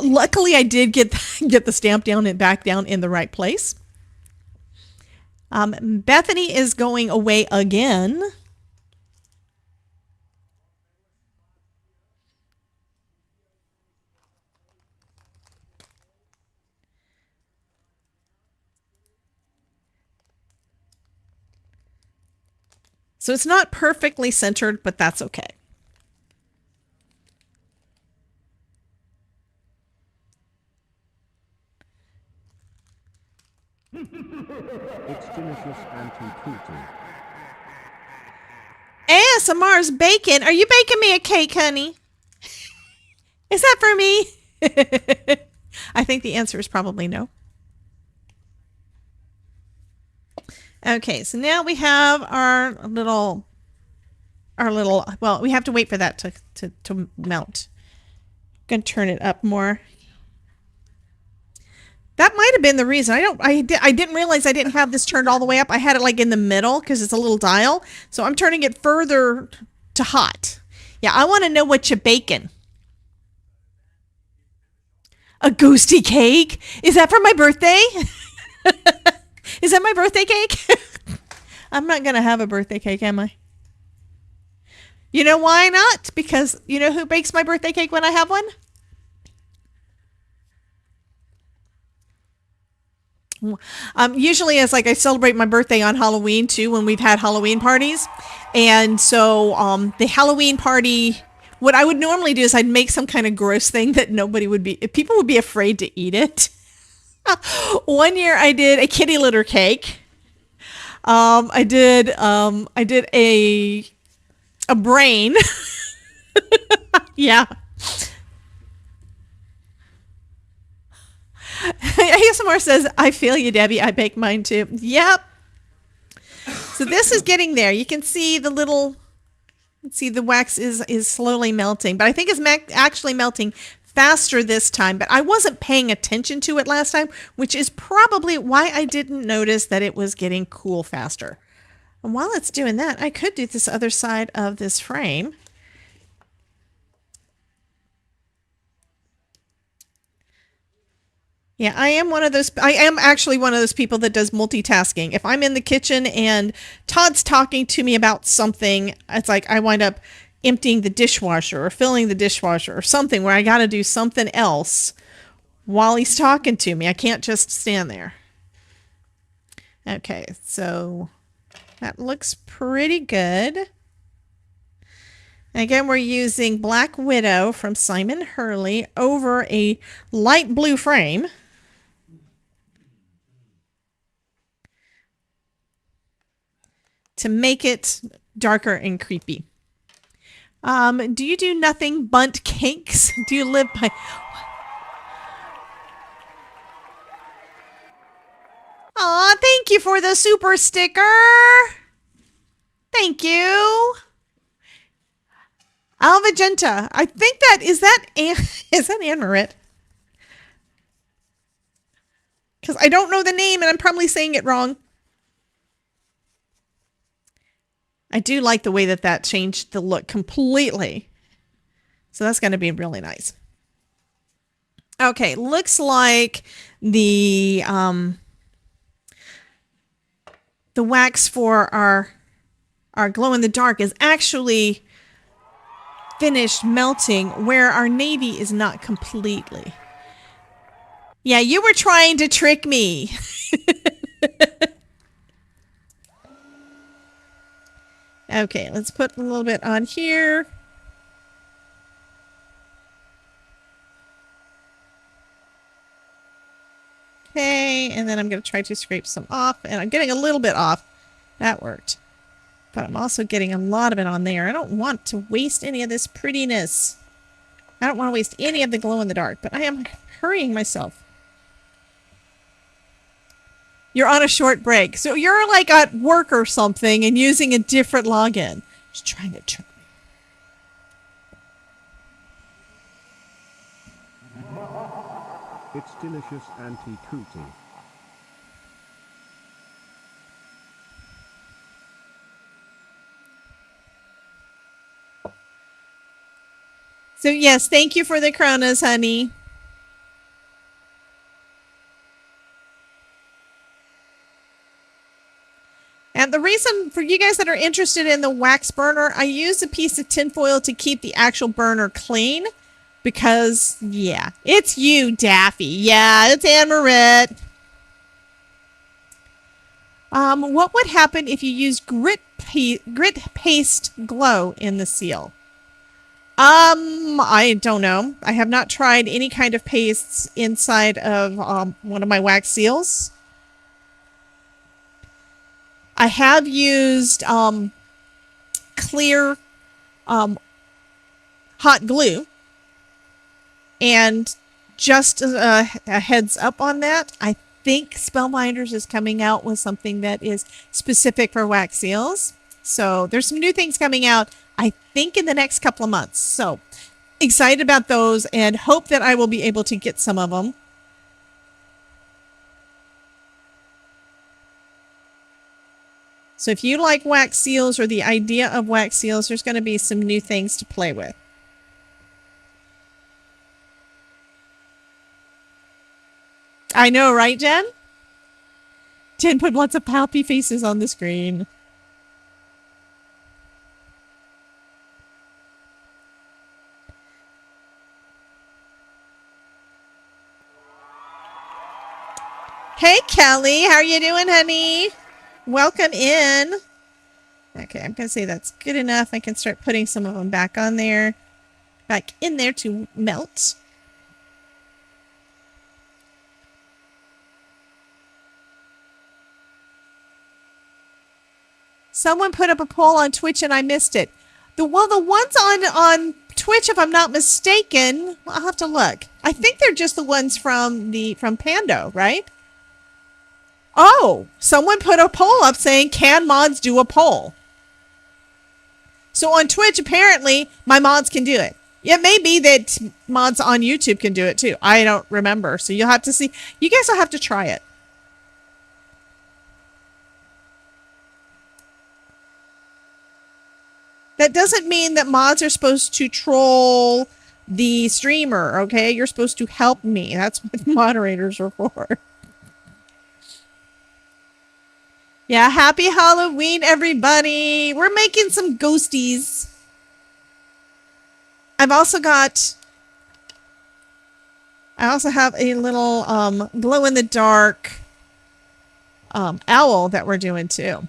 Luckily, I did get the stamp down and back down in the right place. Bethany is going away again. So it's not perfectly centered, but that's okay. It's delicious anti-cootie. ASMR's bacon. Are you baking me a cake, honey? Is that for me? I think the answer is probably no. Okay, so now we have our little, well, we have to wait for that to melt. I'm going to turn it up more. That might have been the reason. I didn't realize I didn't have this turned all the way up. I had it like in the middle because it's a little dial. So I'm turning it further to hot. Yeah, I want to know what you're baking. A ghosty cake? Is that for my birthday? Is that my birthday cake? I'm not going to have a birthday cake, am I? You know why not? Because you know who bakes my birthday cake when I have one? Usually it's like I celebrate my birthday on Halloween too when we've had Halloween parties. And so the Halloween party, what I would normally do is I'd make some kind of gross thing that people would be afraid to eat it. One year I did a kitty litter cake. I did a brain. Yeah. ASMR says, I feel you, Debbie. I bake mine too. Yep. So this is getting there. You can see the little, the wax is slowly melting, but I think it's actually melting faster this time, but I wasn't paying attention to it last time, which is probably why I didn't notice that it was getting cool faster. And while it's doing that, I could do this other side of this frame. Yeah, I am actually one of those people that does multitasking. If I'm in the kitchen and Todd's talking to me about something, it's like I wind up emptying the dishwasher or filling the dishwasher or something where I got to do something else while he's talking to me. I can't just stand there. Okay, so that looks pretty good. Again, we're using Black Widow from Simon Hurley over a light blue frame. To make it darker and creepy. Do you do nothing but cakes? Do you live by... Aw, thank you for the super sticker. Thank you. Alvagenta. I think is that Anne Marit? Because I don't know the name and I'm probably saying it wrong. I do like the way that changed the look completely. So that's going to be really nice. Okay, looks like the wax for our glow in the dark is actually finished melting where our navy is not completely. Yeah, you were trying to trick me. Okay, let's put a little bit on here. Okay, and then I'm going to try to scrape some off, and I'm getting a little bit off. That worked. But I'm also getting a lot of it on there. I don't want to waste any of this prettiness. I don't want to waste any of the glow in the dark, but I am hurrying myself. You're on a short break. So you're like at work or something and using a different login. Just trying to trick me. It's delicious anti-cootie. So yes, thank you for the Kronos, honey. And the reason for you guys that are interested in the wax burner, I use a piece of tinfoil to keep the actual burner clean. Because, yeah, it's you, Daffy. Yeah, it's Anne Marit. What would happen if you used grit paste glow in the seal? I don't know. I have not tried any kind of pastes inside of one of my wax seals. I have used clear hot glue. And just a heads up on that, I think Spellbinders is coming out with something that is specific for wax seals. So there's some new things coming out, I think, in the next couple of months. So excited about those and hope that I will be able to get some of them. So if you like wax seals or the idea of wax seals, there's going to be some new things to play with. I know, right, Jen? Jen put lots of happy faces on the screen. Hey, Kelly. How are you doing, honey? Welcome in. Okay, I'm going to say that's good enough. I can start putting some of them back on there. Back in there to melt. Someone put up a poll on Twitch and I missed it. The ones on Twitch, if I'm not mistaken, I'll have to look. I think they're just the ones from Pando, right? Oh, someone put a poll up saying, can mods do a poll? So on Twitch, apparently, my mods can do it. It may be that mods on YouTube can do it too. I don't remember. So you'll have to see. You guys will have to try it. That doesn't mean that mods are supposed to troll the streamer, okay? You're supposed to help me. That's what moderators are for. Yeah, happy Halloween, everybody. We're making some ghosties. I also have a little glow-in-the-dark owl that we're doing too.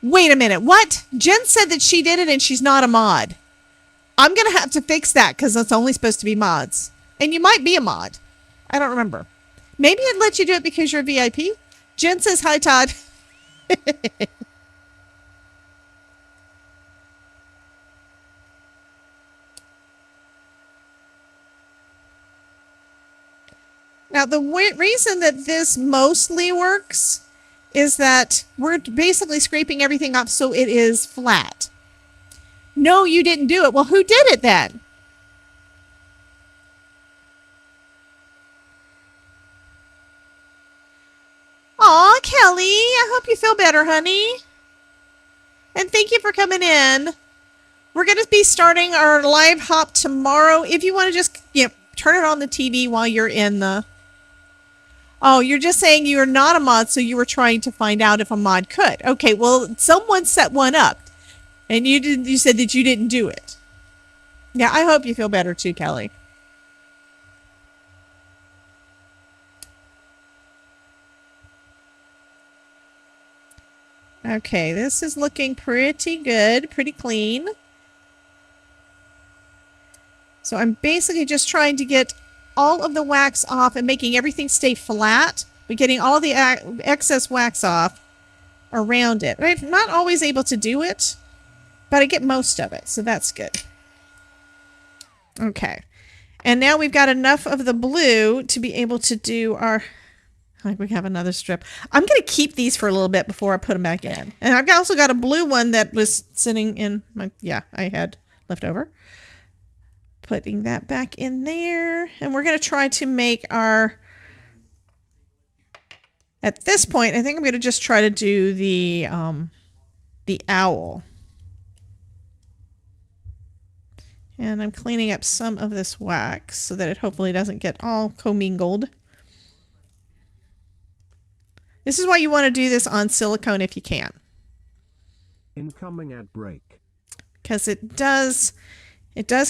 Wait a minute. What? Jen said that she did it and she's not a mod. I'm going to have to fix that because it's only supposed to be mods. And you might be a mod. I don't remember. Maybe I'd let you do it because you're a VIP. Jen says, hi, Todd. Now, the reason that this mostly works is that we're basically scraping everything up so it is flat. No, you didn't do it. Well, who did it then? Aw, Kelly, I hope you feel better, honey. And thank you for coming in. We're going to be starting our live hop tomorrow. If you want to just turn it on the TV while you're in the... Oh, you're just saying you're not a mod, so you were trying to find out if a mod could. Okay, well, someone set one up, and you said that you didn't do it. Yeah, I hope you feel better too, Kelly. Okay, this is looking pretty good, pretty clean. So I'm basically just trying to get all of the wax off and making everything stay flat, but getting all the excess wax off around it. I'm not always able to do it, but I get most of it, so that's good. Okay, and now we've got enough of the blue to be able to do our... Like we have another strip. I'm going to keep these for a little bit before I put them back in. And I've also got a blue one that was sitting in my... Yeah, I had left over. Putting that back in there. And we're going to try to make our... At this point, I think I'm going to just try to do the owl. And I'm cleaning up some of this wax so that it hopefully doesn't get all commingled. This is why you want to do this on silicone if you can. Incoming ad break. Because it does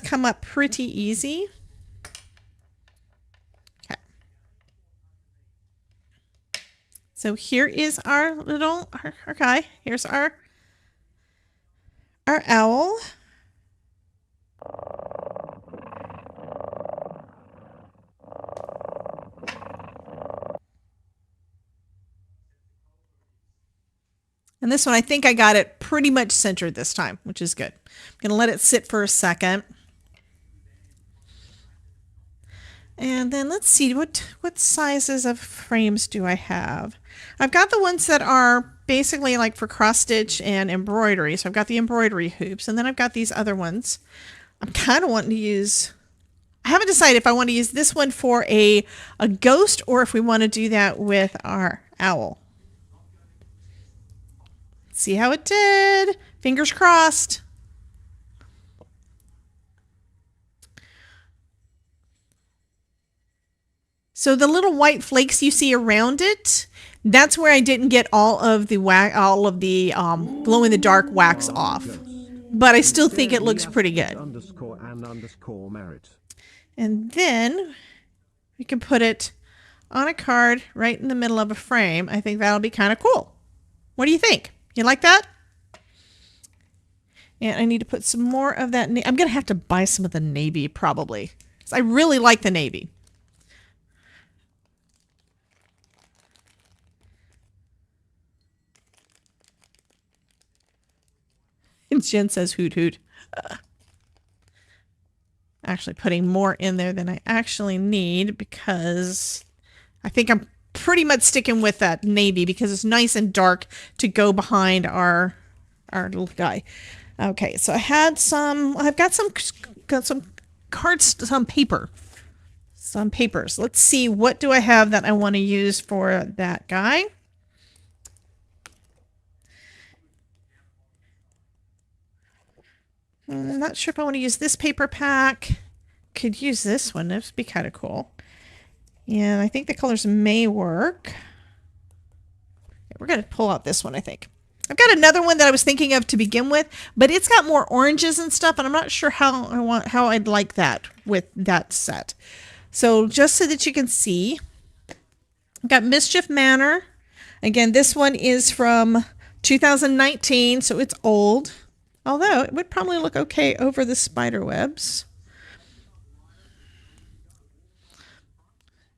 come up pretty easy. Okay. So here is our little, okay, here's our owl. And this one, I think I got it pretty much centered this time, which is good. I'm going to let it sit for a second. And then let's see, what sizes of frames do I have? I've got the ones that are basically like for cross stitch and embroidery. So I've got the embroidery hoops, and then I've got these other ones. I'm kind of wanting to use, I haven't decided if I want to use this one for a ghost or if we want to do that with our owl. See how it did. Fingers crossed. So the little white flakes you see around it, that's where I didn't get all of the glow in the dark wax off. But I still think it looks pretty good. And then we can put it on a card right in the middle of a frame. I think that'll be kind of cool. What do you think? You like that? And I need to put some more of that. I'm going to have to buy some of the navy probably. I really like the navy. And Jen says hoot hoot. Actually putting more in there than I actually need because I think I'm pretty much sticking with that navy because it's nice and dark to go behind our little guy. Okay, so I've got some cards, some papers. Let's see, what do I have that I want to use for that guy? I'm not sure if I want to use this paper pack. Could use this one. This would be kind of cool. And I think the colors may work. We're going to pull out this one, I think. I've got another one that I was thinking of to begin with, but it's got more oranges and stuff, and I'm not sure how I'd like that with that set. So just so that you can see, I've got Mischief Manor. Again, this one is from 2019, so it's old. Although it would probably look okay over the spider webs.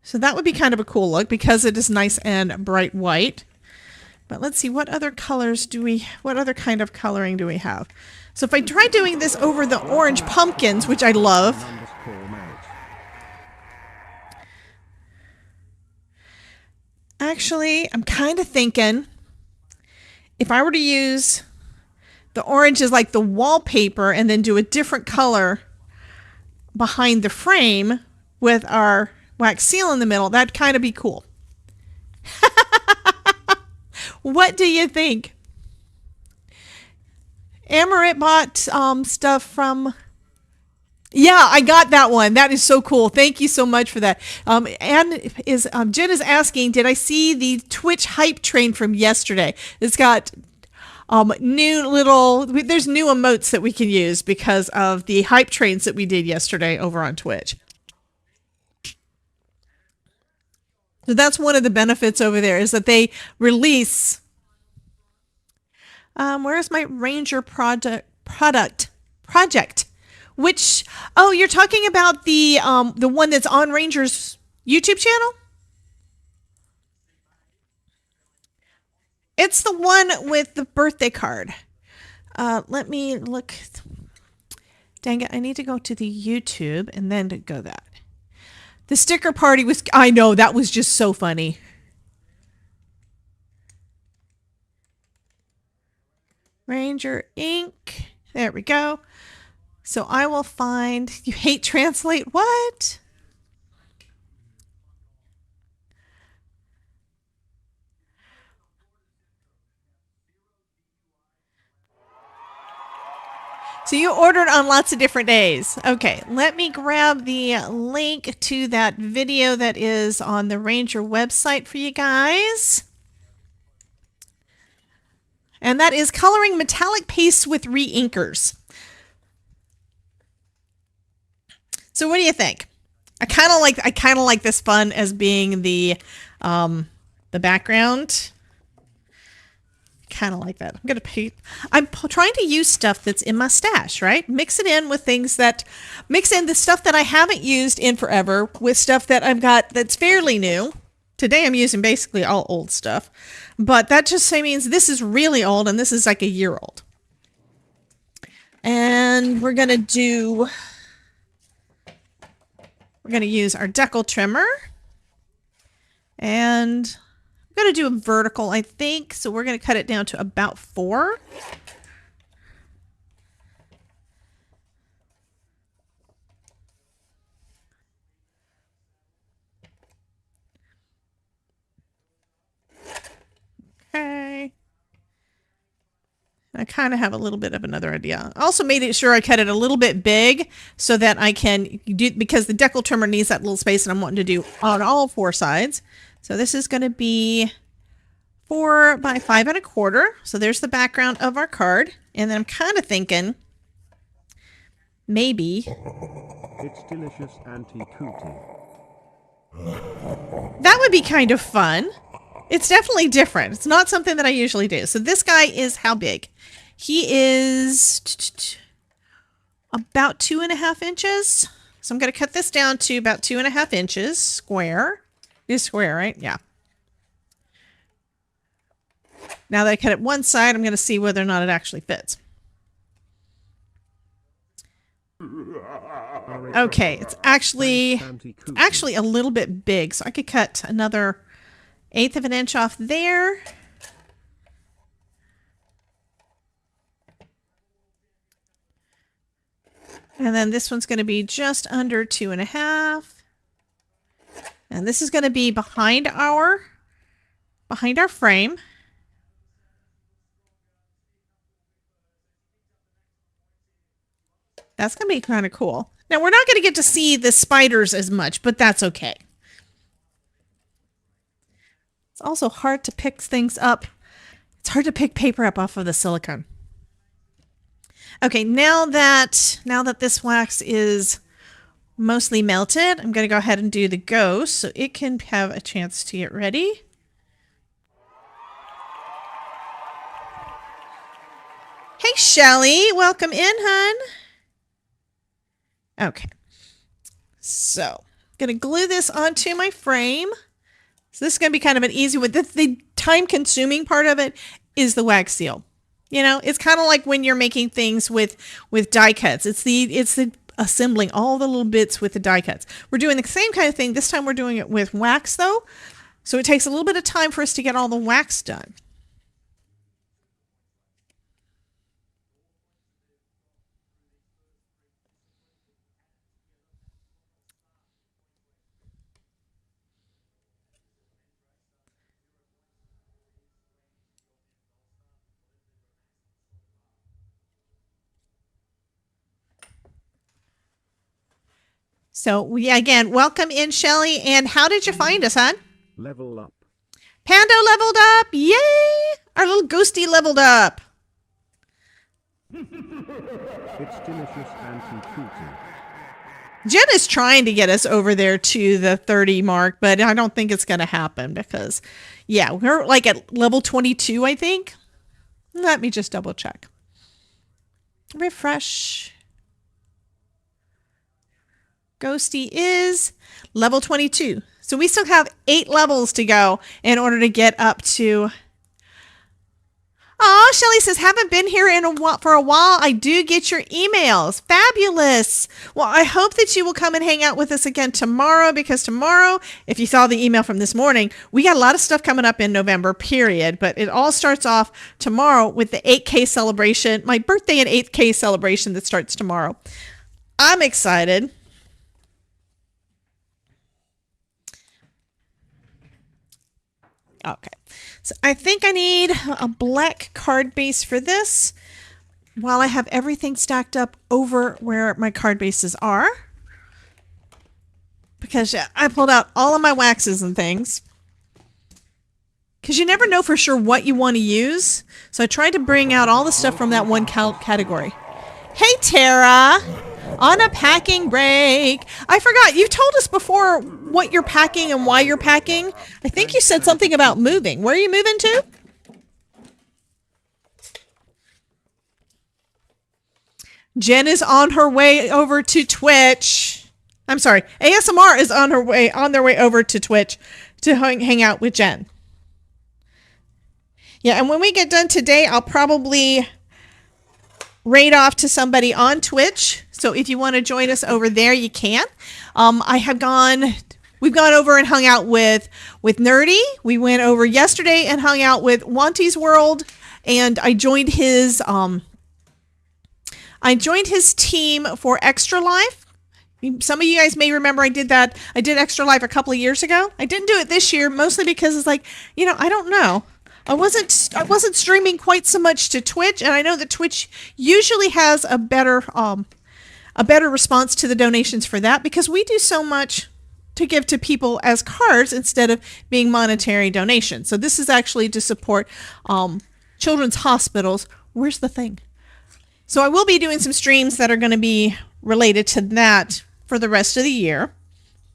So that would be kind of a cool look because it is nice and bright white. But let's see, what other colors what other kind of coloring do we have? So if I try doing this over the orange pumpkins, which I love. Actually, I'm kind of thinking if I were to use the orange is like the wallpaper and then do a different color behind the frame with our wax seal in the middle, that'd kind of be cool. What do you think? Amaret bought stuff from... Yeah, I got that one. That is so cool. Thank you so much for that. And Jen is asking, did I see the Twitch hype train from yesterday? It's got... there's new emotes that we can use because of the hype trains that we did yesterday over on Twitch. So that's one of the benefits over there is that they release. Where's my Ranger project? Which, oh, you're talking about the one that's on Ranger's YouTube channel? It's the one with the birthday card. Let me look. Dang it, I need to go to the YouTube and then to go that. The sticker party was, I know, that was just so funny. Ranger ink. There we go. So I will find, you hate translate, what? So you ordered on lots of different days. Okay, let me grab the link to that video that is on the Ranger website for you guys. And that is coloring metallic pastes with re-inkers. So what do you think? I kind of like this fun as being the background. Kind of like that. I'm trying to use stuff that's in my stash, right? Mix it in with things that, mix in the stuff that I haven't used in forever with stuff that I've got that's fairly new. Today I'm using basically all old stuff, but that just means this is really old and this is like a year old. And we're going to use our decal trimmer, and I'm going to do a vertical, I think. So we're going to cut it down to about 4. Okay. I kind of have a little bit of another idea. I also made it sure I cut it a little bit big so that I can do, because the decal trimmer needs that little space and I'm wanting to do on all 4 sides. So this is going to be 4 by 5 1/4. So there's the background of our card. And then I'm kind of thinking maybe It's delicious, Auntie Cootie. that would be kind of fun. It's definitely different. It's not something that I usually do. So this guy is how big? He is about 2.5 inches. So I'm going to cut this down to about 2.5 inches square. It's square, right? Yeah. Now that I cut it one side, I'm going to see whether or not it actually fits. Okay, it's actually a little bit big. So I could cut another 1/8 of an inch off there. And then this one's going to be just under 2.5. And this is going to be behind our frame. That's going to be kind of cool. Now, we're not going to get to see the spiders as much, but that's okay. It's also hard to pick things up. It's hard to pick paper up off of the silicone. Okay, now that this wax is mostly melted, I'm going to go ahead and do the ghost so it can have a chance to get ready. Hey, Shelly, welcome in, hun. Okay, so I'm going to glue this onto my frame. So this is going to be kind of an easy one. The time-consuming part of it is the wax seal. You know, it's kind of like when you're making things with die cuts. It's the assembling all the little bits with the die cuts. We're doing the same kind of thing. This time we're doing it with wax, though. So it takes a little bit of time for us to get all the wax done. So, yeah, again, welcome in, Shelly. And how did you find us, hon? Level up. Pando leveled up. Yay! Our little ghosty leveled up. It's delicious, Auntie Cootie. Jen is trying to get us over there to the 30 mark, but I don't think it's going to happen because, yeah, we're like at level 22, I think. Let me just double check. Refresh. Ghosty is level 22. So we still have 8 levels to go in order to get up to... Oh, Shelly says, haven't been here for a while. I do get your emails. Fabulous. Well, I hope that you will come and hang out with us again tomorrow, because tomorrow, if you saw the email from this morning, we got a lot of stuff coming up in November, period. But it all starts off tomorrow with the 8K celebration, my birthday and 8K celebration that starts tomorrow. I'm excited. Okay, so I think I need a black card base for this while I have everything stacked up over where my card bases are. Because I pulled out all of my waxes and things. Because you never know for sure what you want to use. So I tried to bring out all the stuff from that one category. Hey, Tara! On a packing break. I forgot, you told us before what you're packing and why you're packing. I think you said something about moving. Where are you moving to? Jen is on her way over to Twitch. I'm sorry, ASMR is on their way over to Twitch to hang out with Jen. Yeah, and when we get done today, I'll probably raid off to somebody on Twitch. So if you want to join us over there, you can. We've gone over and hung out with Nerdy. We went over yesterday and hung out with Wanty's World, and I joined his team for Extra Life. Some of you guys may remember I did that. I did Extra Life a couple of years ago. I didn't do it this year, mostly because it's like, I don't know. I wasn't streaming quite so much to Twitch, and I know that Twitch usually has a better response to the donations for that, because we do so much to give to people as cards instead of being monetary donations. So this is actually to support children's hospitals. Where's the thing? So I will be doing some streams that are going to be related to that for the rest of the year.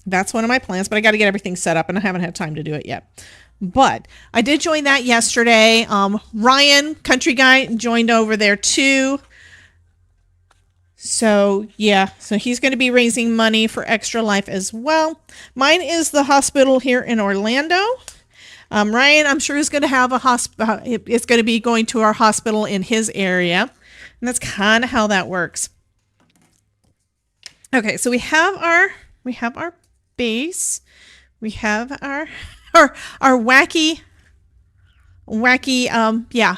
That's one of my plans, but I got to get everything set up, and I haven't had time to do it yet. But I did join that yesterday. Ryan, Country Guy, joined over there too. So yeah, so he's going to be raising money for Extra Life as well. Mine is the hospital here in Orlando. Ryan, I'm sure is going to have a hospital. It's going to be going to our hospital in his area, and that's kind of how that works. Okay, so we have our base. We have our wacky, yeah.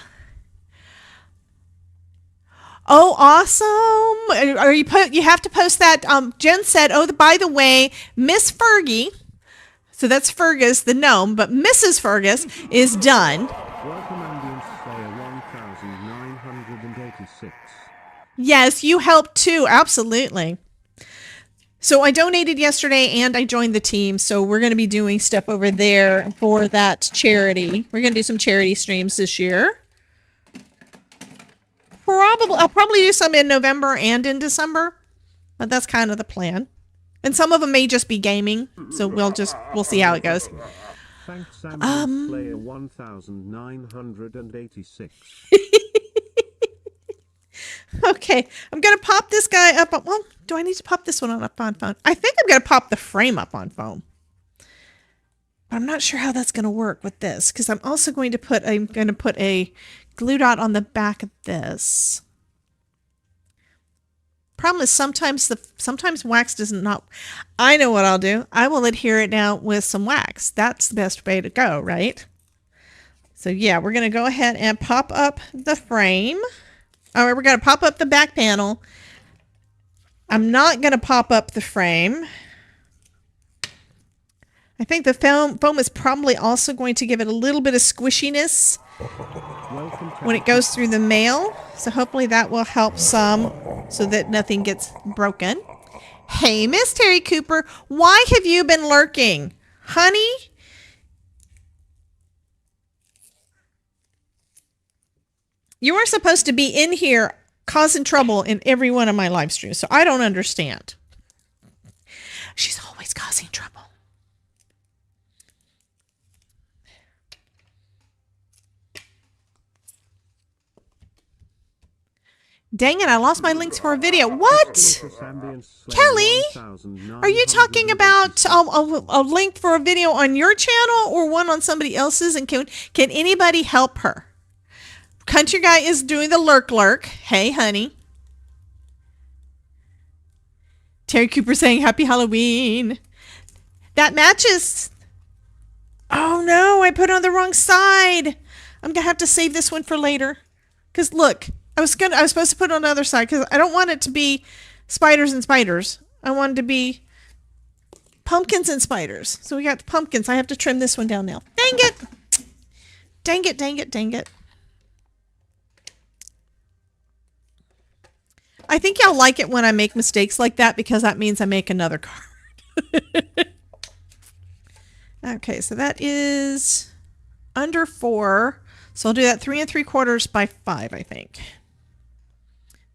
Oh, awesome. You have to post that. Jen said, oh, by the way, Miss Fergie, so that's Fergus, the gnome, but Mrs. Fergus is done. Welcome, Ambience Slayer 1986. Yes, you helped too. Absolutely. So I donated yesterday and I joined the team. So we're going to be doing stuff over there for that charity. We're going to do some charity streams this year. I'll probably do some in November and in December, but that's kind of the plan. And some of them may just be gaming. So we'll see how it goes. Thanks, Ambience Slayer 1986. Okay, I'm going to pop this guy up. Well, do I need to pop this one up on phone? I think I'm going to pop the frame up on phone. But I'm not sure how that's going to work with this, because I'm also going to put a glue dot on the back of this. Problem is sometimes wax does not. I know what I'll do. I will adhere it now with some wax. That's the best way to go, right? So yeah, we're going to go ahead and pop up the frame. All right, we're going to pop up the back panel. I'm not going to pop up the frame. I think the foam is probably also going to give it a little bit of squishiness when it goes through the mail. So hopefully that will help some so that nothing gets broken. Hey, Miss Terry Cooper, why have you been lurking? Honey? You are supposed to be in here causing trouble in every one of my live streams, so I don't understand. She's always causing trouble. Dang it, I lost my links for a video. What? Kelly, are you talking about a link for a video on your channel or one on somebody else's? And can anybody help her? Country Guy is doing the lurk. Hey, honey. Terry Cooper saying Happy Halloween. That matches. Oh no, I put it on the wrong side. I'm gonna have to save this one for later. Cause look, I was supposed to put it on the other side because I don't want it to be spiders and spiders. I want it to be pumpkins and spiders. So we got the pumpkins. I have to trim this one down now. Dang it. Dang it, dang it, dang it. I think y'all like it when I make mistakes like that because that means I make another card. Okay, so that is under 4. So I'll do that 3 3/4 by 5, I think.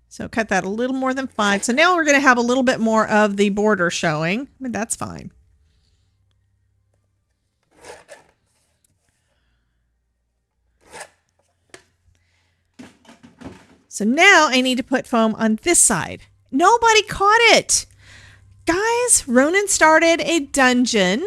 So cut that a little more than 5. So now we're going to have a little bit more of the border showing. But that's fine. So now I need to put foam on this side. Nobody caught it. Guys, Ronan started a dungeon.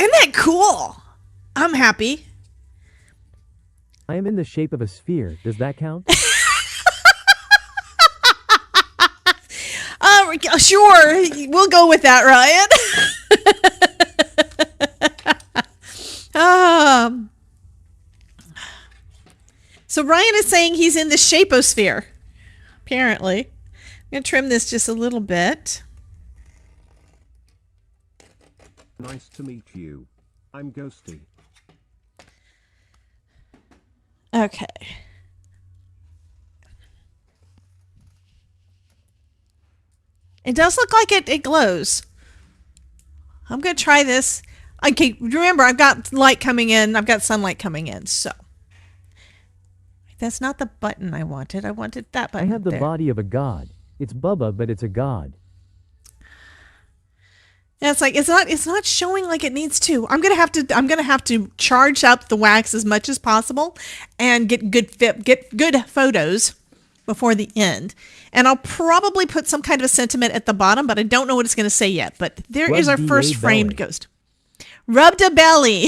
Isn't that cool? I'm happy. I am in the shape of a sphere. Does that count? Sure. We'll go with that, Ryan. So Ryan is saying he's in the shapeosphere. Apparently. I'm going to trim this just a little bit. Nice to meet you. I'm Ghosty. Okay. It does look like it glows. I'm going to try this. Okay, remember, I've got light coming in. I've got sunlight coming in, so. That's not the button I wanted. I wanted that button. I have the body of a god. It's Bubba, but it's a god. Yeah, it's like it's not showing like it needs to. I'm gonna have to charge up the wax as much as possible and get good photos before the end. And I'll probably put some kind of a sentiment at the bottom, but I don't know what it's gonna say yet. But there is our first framed ghost. Rubbed a belly.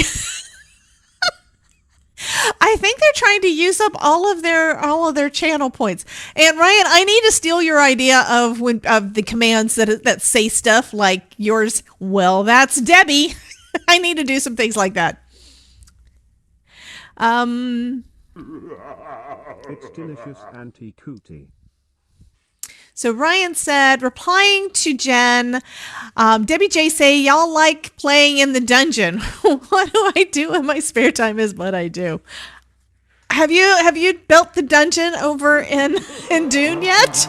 I think they're trying to use up all of their channel points. And Ryan, I need to steal your idea of the commands that say stuff like yours. Well, that's Debbie. I need to do some things like that. It's delicious, Auntie Cootie. So Ryan said, replying to Jen, Debbie J say, y'all like playing in the dungeon. What do I do in my spare time is what I do. Have you built the dungeon over in Dune yet?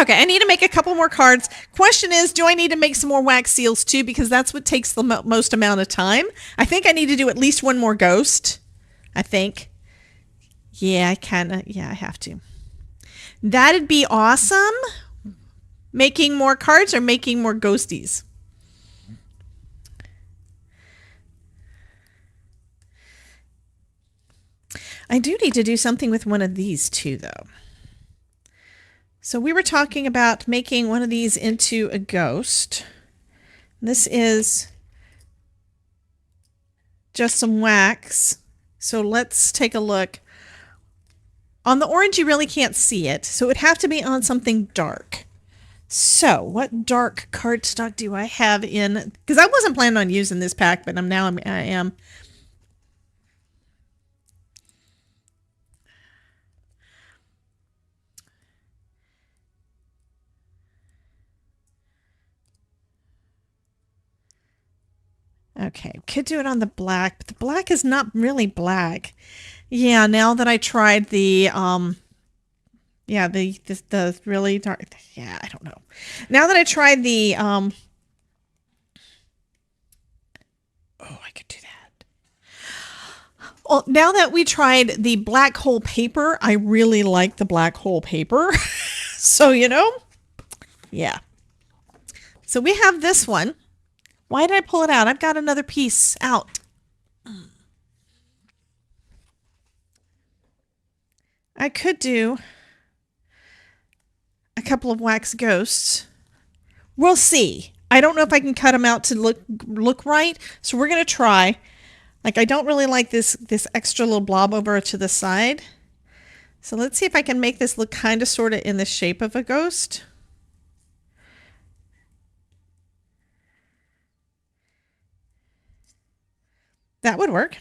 Okay, I need to make a couple more cards. Question is, do I need to make some more wax seals too? Because that's what takes the most amount of time. I think I need to do at least one more ghost. I think. Yeah, I have to. That'd be awesome. Making more cards or making more ghosties? I do need to do something with one of these too, though. So we were talking about making one of these into a ghost. This is just some wax. So let's take a look. On the orange, you really can't see it, so it would have to be on something dark. So what dark cardstock do I have in? Because I wasn't planning on using this pack, but I am. Okay, could do it on the black, but the black is not really black. Yeah, now that I tried the the really dark, yeah, I don't know. Now that I tried the oh, I could do that. Well, now that we tried the black hole paper, I really like the black hole paper. So, yeah. So we have this one. Why did I pull it out? I've got another piece out. I could do a couple of wax ghosts. We'll see. I don't know if I can cut them out to look right. So we're going to try. Like, I don't really like this extra little blob over to the side. So let's see if I can make this look kind of sort of in the shape of a ghost. That would work.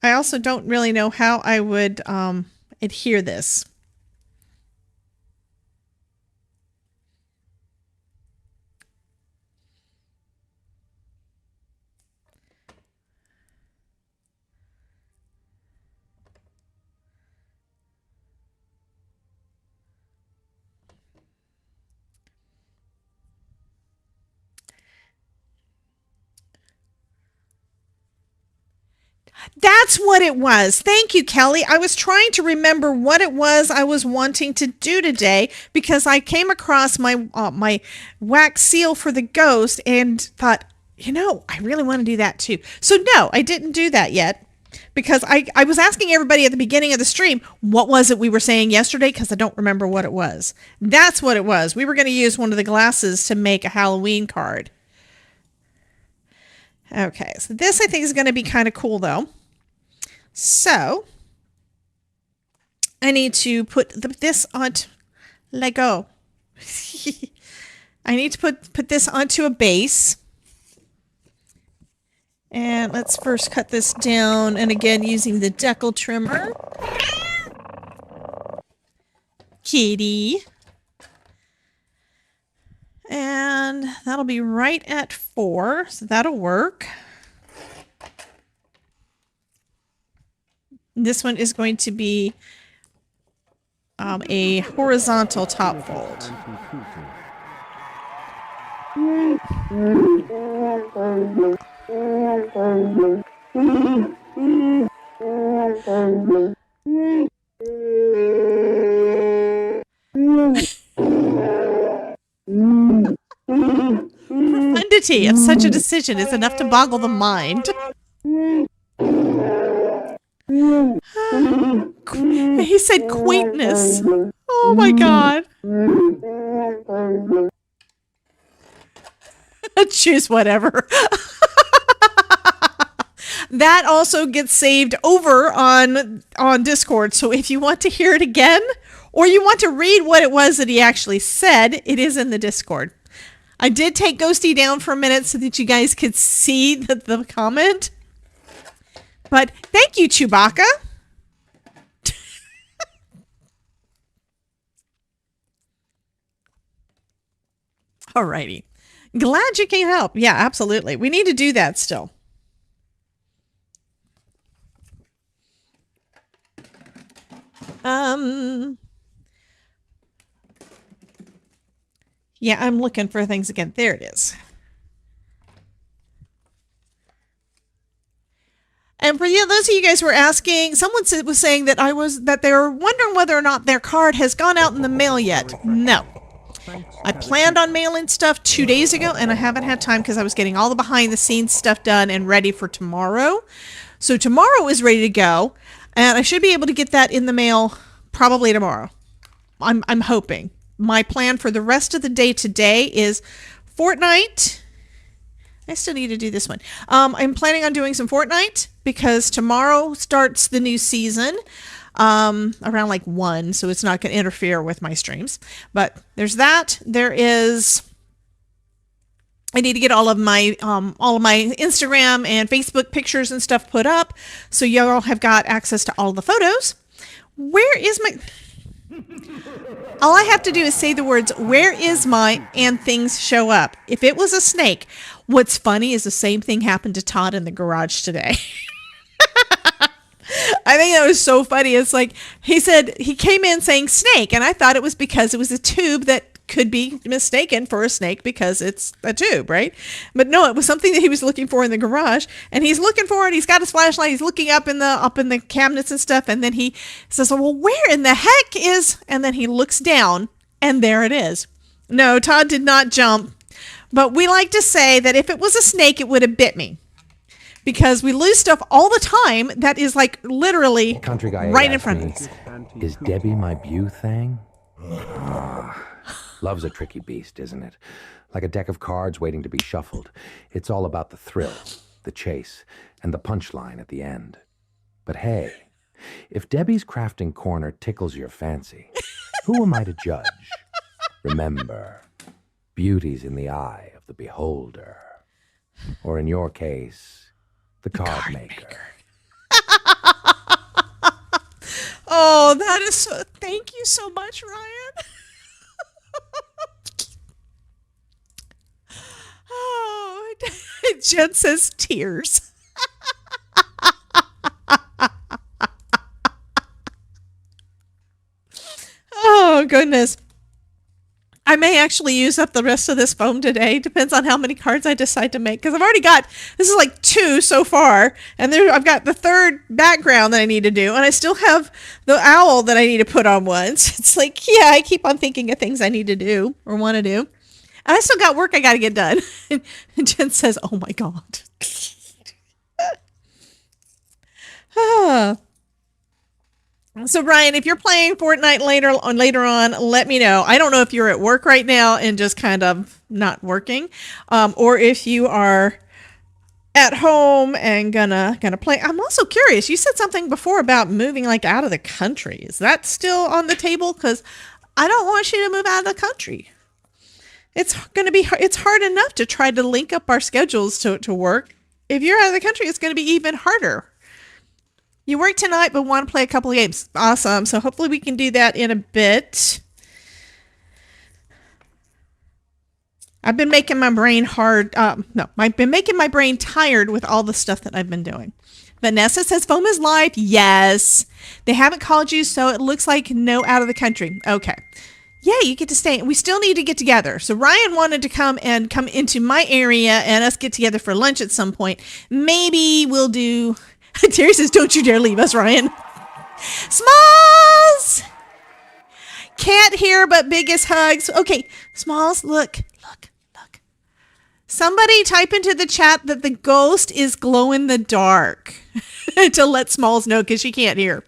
I also don't really know how I would adhere this. That's what it was. Thank you, Kelly. I was trying to remember what it was I was wanting to do today because I came across my my wax seal for the ghost and thought, I really want to do that too. So no, I didn't do that yet. Because I was asking everybody at the beginning of the stream, what was it we were saying yesterday? Because I don't remember what it was. That's what it was. We were going to use one of the glasses to make a Halloween card. Okay, so this I think is going to be kind of cool though. So I need to put this on Lego. I need to put this onto a base. And let's first cut this down, and again using the decal trimmer. Kitty. And that'll be right at 4, so that'll work. This one is going to be a horizontal top fold. Profundity of such a decision is enough to boggle the mind. He said quaintness. Oh my god. Choose whatever. That also gets saved over on Discord. So if you want to hear it again, or you want to read what it was that he actually said, it is in the Discord. I did take Ghosty down for a minute so that you guys could see the comment. But thank you, Chewbacca. Alrighty. Glad you can help. Yeah, absolutely. We need to do that still. Yeah, I'm looking for things again. There it is. And for those of you guys who were asking, someone was saying that they were wondering whether or not their card has gone out in the mail yet. No. I planned on mailing stuff 2 days ago, and I haven't had time because I was getting all the behind-the-scenes stuff done and ready for tomorrow. So tomorrow is ready to go, and I should be able to get that in the mail probably tomorrow. I'm hoping. My plan for the rest of the day today is Fortnite. I still need to do this one. I'm planning on doing some Fortnite because tomorrow starts the new season. Around like 1, so it's not going to interfere with my streams. But there's that. There is, I need to get all of my Instagram and Facebook pictures and stuff put up, so y'all have got access to all the photos. Where is my? All I have to do is say the words, "Where is my?" and things show up. If it was a snake, what's funny is the same thing happened to Todd in the garage today. I think that was so funny. It's like he said he came in saying snake, and I thought it was because it was a tube that could be mistaken for a snake because it's a tube, right? But no, it was something that he was looking for in the garage, and he's looking for it. He's got his flashlight. He's looking up in the cabinets and stuff, and then he says, "Well, where in the heck is?" And then he looks down, and there it is. No, Todd did not jump, but we like to say that if it was a snake, it would have bit me. Because we lose stuff all the time that is like literally Country guy right in asked front of me, us. Is Debbie my thing? Love's a tricky beast, isn't it? Like a deck of cards waiting to be shuffled. It's all about the thrill, the chase, and the punchline at the end. But hey, if Debbie's crafting corner tickles your fancy, who am I to judge? Remember, beauty's in the eye of the beholder. Or in your case, the card maker. Oh, that is so. Thank you so much, Ryan. Oh, Jen says tears. Oh, goodness. I may actually use up the rest of this foam today. Depends on how many cards I decide to make. Because I've already got, this is like 2 so far. And I've got the 3rd background that I need to do. And I still have the owl that I need to put on once. It's like, yeah, I keep on thinking of things I need to do or want to do. And I still got work I got to get done. And Jen says, oh my God. So Ryan, if you're playing Fortnite later on, let me know. I don't know if you're at work right now and just kind of not working, or if you are at home and gonna play. I'm also curious. You said something before about moving like out of the country. Is that still on the table? Because I don't want you to move out of the country. It's hard enough to try to link up our schedules to work. If you're out of the country, it's going to be even harder. You work tonight, but want to play a couple of games. Awesome. So hopefully we can do that in a bit. I've been making my brain hard. I've been making my brain tired with all the stuff that I've been doing. Vanessa says foam is live. Yes. They haven't called you, so it looks like no out of the country. Okay. Yeah, you get to stay. We still need to get together. So Ryan wanted to come into my area and us get together for lunch at some point. Maybe we'll do... Terry says, don't you dare leave us, Ryan. Smalls! Can't hear, but biggest hugs. Okay, Smalls, look. Somebody type into the chat that the ghost is glow in the dark to let Smalls know because she can't hear.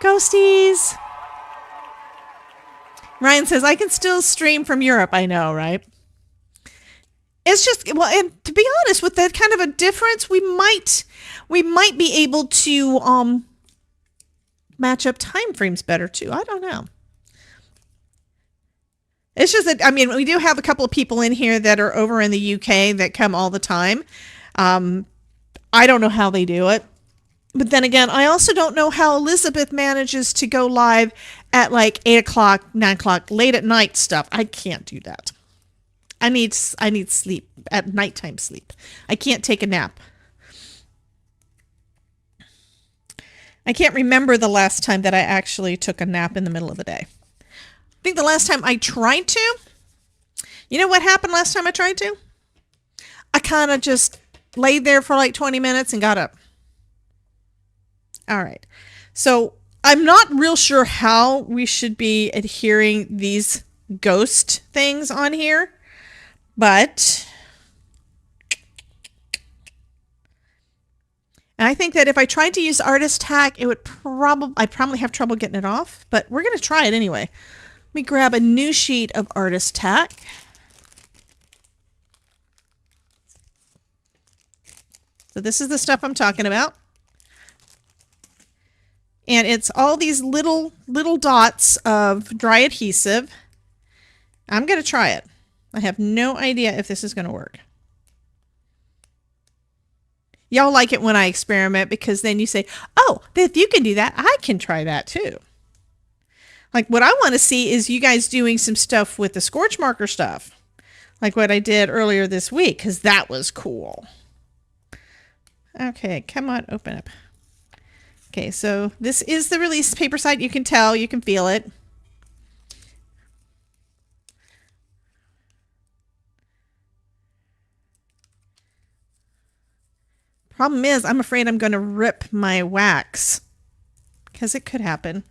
Ghosties. Ryan says, I can still stream from Europe. I know, right? It's just, well, and to be honest, with that kind of a difference, we might be able to match up time frames better too. I don't know. It's just that, I mean, we do have a couple of people in here that are over in the UK that come all the time. I don't know how they do it. But then again, I also don't know how Elizabeth manages to go live at like 8 o'clock, 9 o'clock, late at night stuff. I can't do that. I need sleep, at nighttime sleep. I can't take a nap. I can't remember the last time that I actually took a nap in the middle of the day. I think the last time I tried to, you know what happened last time I tried to? I kind of just laid there for like 20 minutes and got up. All right. So I'm not real sure how we should be adhering these ghost things on here. But I think that if I tried to use artist hack, I'd probably have trouble getting it off, but we're going to try it anyway. Let me grab a new sheet of artist hack. So this is the stuff I'm talking about. And it's all these little dots of dry adhesive. I'm going to try it. I have no idea if this is going to work. Y'all like it when I experiment because then you say, oh, if you can do that, I can try that too. Like what I want to see is you guys doing some stuff with the scorch marker stuff. Like what I did earlier this week because that was cool. Okay, come on, open up. Okay, so this is the release paper side. You can tell, you can feel it. Problem is, I'm afraid I'm going to rip my wax because it could happen.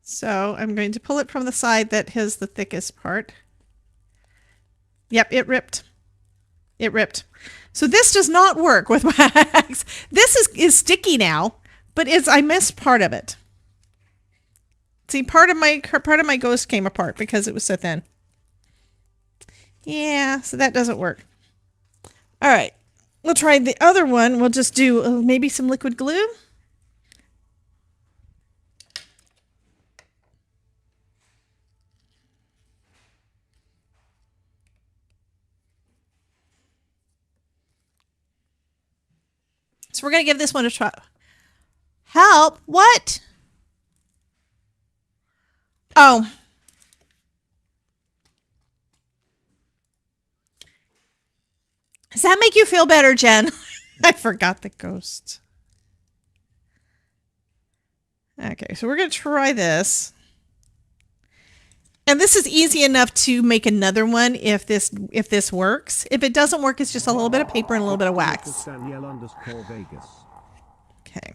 So I'm going to pull it from the side that has the thickest part. Yep, it ripped. It ripped. So this does not work with wax. This is sticky now, but I missed part of it. See, part of my ghost came apart because it was so thin. Yeah, so that doesn't work. All right, we'll try the other one. We'll just do maybe some liquid glue. So we're going to give this one a try. Help! What? Oh. Does that make you feel better, Jen? I forgot the ghost. Okay, so we're going to try this. And this is easy enough to make another one if this works. If it doesn't work, it's just a little bit of paper and a little bit of wax. Okay.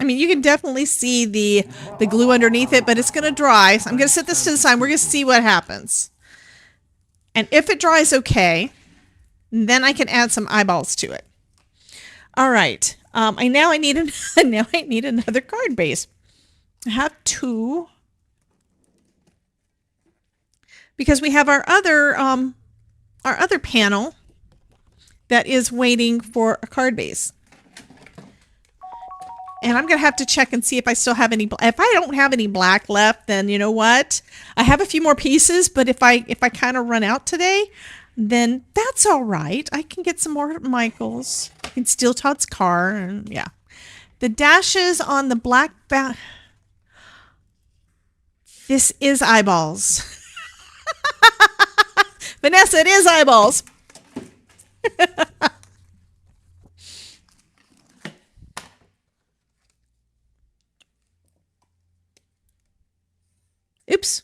I mean, you can definitely see the glue underneath it, but it's going to dry. So I'm going to set this to the side. We're going to see what happens. And if it dries okay, then I can add some eyeballs to it. All right. I need another card base. I have 2 because we have our other panel that is waiting for a card base. And I'm going to have to check and see if I still have any. If I don't have any black left, then you know what? I have a few more pieces, but if I kind of run out today, then that's all right. I can get some more Michaels. I can steal Todd's car, and yeah. The dashes on the black back. This is eyeballs. Vanessa, it is eyeballs. Oops.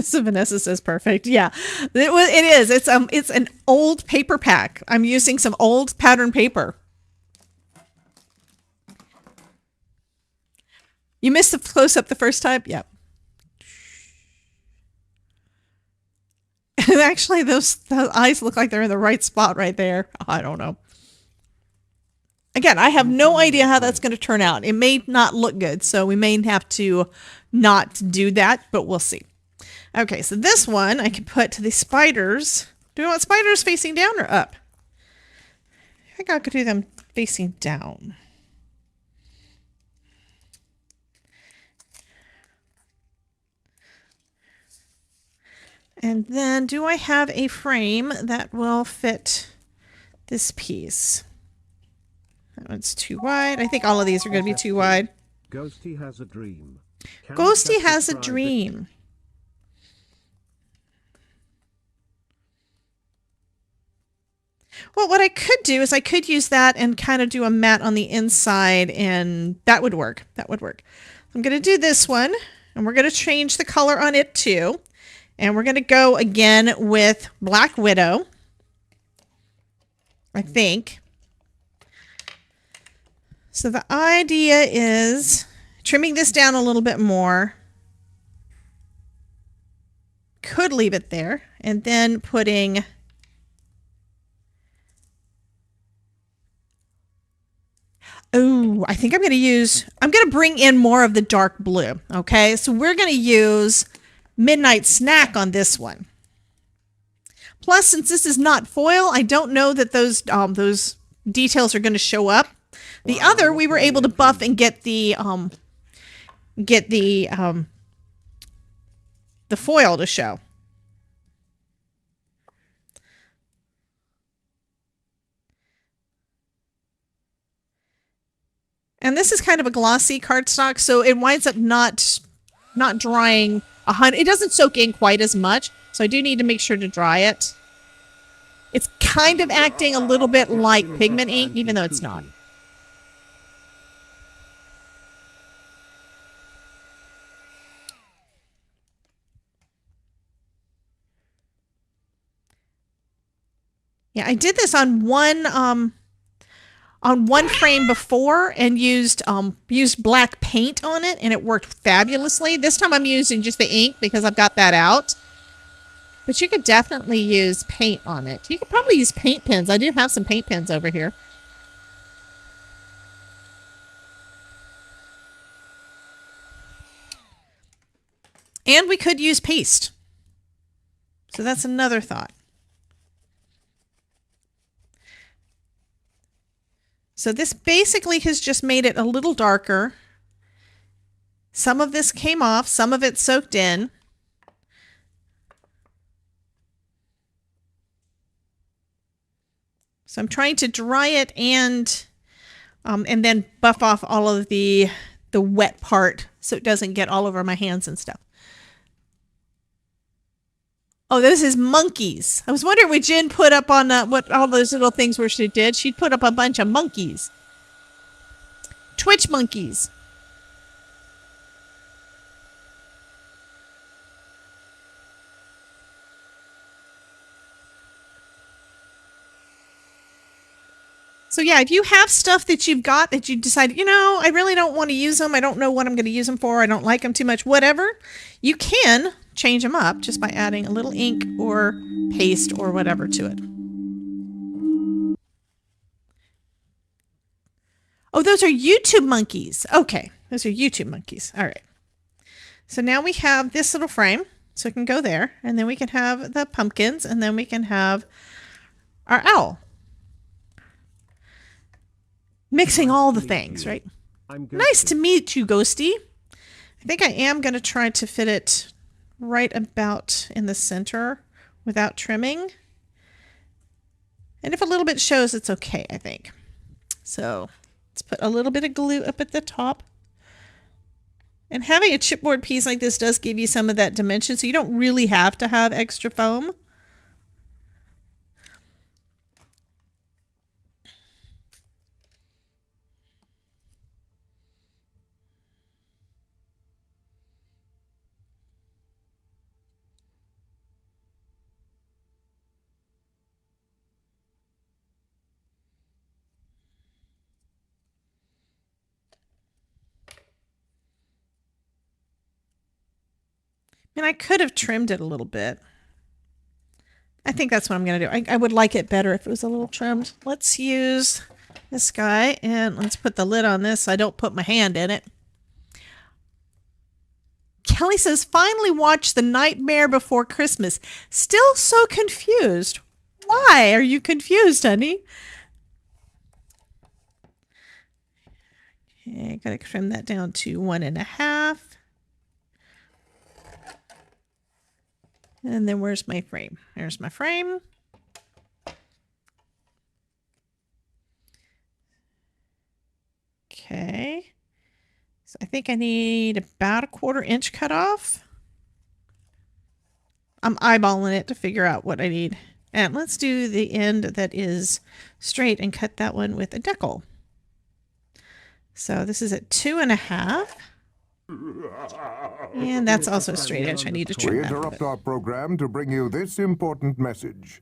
So Vanessa says perfect. Yeah, it is. It's an old paper pack. I'm using some old pattern paper. You missed the close up the first time? Yep. And actually, those eyes look like they're in the right spot right there. I don't know. Again, I have no idea how that's going to turn out. It may not look good, so we may have to not do that, but we'll see. Okay, so this one I can put to the spiders. Do we want spiders facing down or up? I think I could do them facing down. And then do I have a frame that will fit this piece? That one's too wide. I think all of these are going to be too wide. Ghosty has a dream. Ghosty has a dream. Well, what I could do is I could use that and kind of do a mat on the inside, and that would work. That would work. I'm going to do this one, and we're going to change the color on it too. And we're going to go again with Black Widow, I think. So the idea is trimming this down a little bit more. Could leave it there. And then putting... Oh, I think I'm going to bring in more of the dark blue. Okay, so we're going to use Midnight Snack on this one. Plus, since this is not foil, I don't know that those details are going to show up. The other, we were able to buff and get the foil to show. And this is kind of a glossy cardstock, so it winds up not drying 100. It doesn't soak in quite as much, so I do need to make sure to dry it. It's kind of acting a little bit like pigment ink, even though it's not. Yeah, I did this on one frame before and used black paint on it, and it worked fabulously. This time I'm using just the ink because I've got that out. But you could definitely use paint on it. You could probably use paint pens. I do have some paint pens over here. And we could use paste. So that's another thought. So this basically has just made it a little darker. Some of this came off, some of it soaked in. So I'm trying to dry it and then buff off all of the wet part so it doesn't get all over my hands and stuff. Oh, this is monkeys. I was wondering what Jen put up on what all those little things where she did. She'd put up a bunch of monkeys. Twitch monkeys. So yeah, if you have stuff that you've got that you decide, you know, I really don't want to use them. I don't know what I'm going to use them for. I don't like them too much, whatever. You can change them up just by adding a little ink or paste or whatever to it. Oh, those are YouTube monkeys. Okay, those are YouTube monkeys. All right. So now we have this little frame. So it can go there. And then we can have the pumpkins. And then we can have our owl. Mixing all the things, right? Nice to meet you, Ghosty. I think I am going to try to fit it right about in the center without trimming. And if a little bit shows, it's okay, I think. So let's put a little bit of glue up at the top. And having a chipboard piece like this does give you some of that dimension, so you don't really have to have extra foam. And I could have trimmed it a little bit. I think that's what I'm going to do. I would like it better if it was a little trimmed. Let's use this guy and let's put the lid on this so I don't put my hand in it. Kelly says, finally watched The Nightmare Before Christmas. Still so confused. Why are you confused, honey? Okay, got to trim that down to 1.5. And then where's my frame? There's my frame. Okay. So I think I need about a 1/4 inch cut off. I'm eyeballing it to figure out what I need. And let's do the end that is straight and cut that one with a decal. So this is at 2.5. And that's also a straight edge. I need to trim We that. interrupt our program to bring you this important message.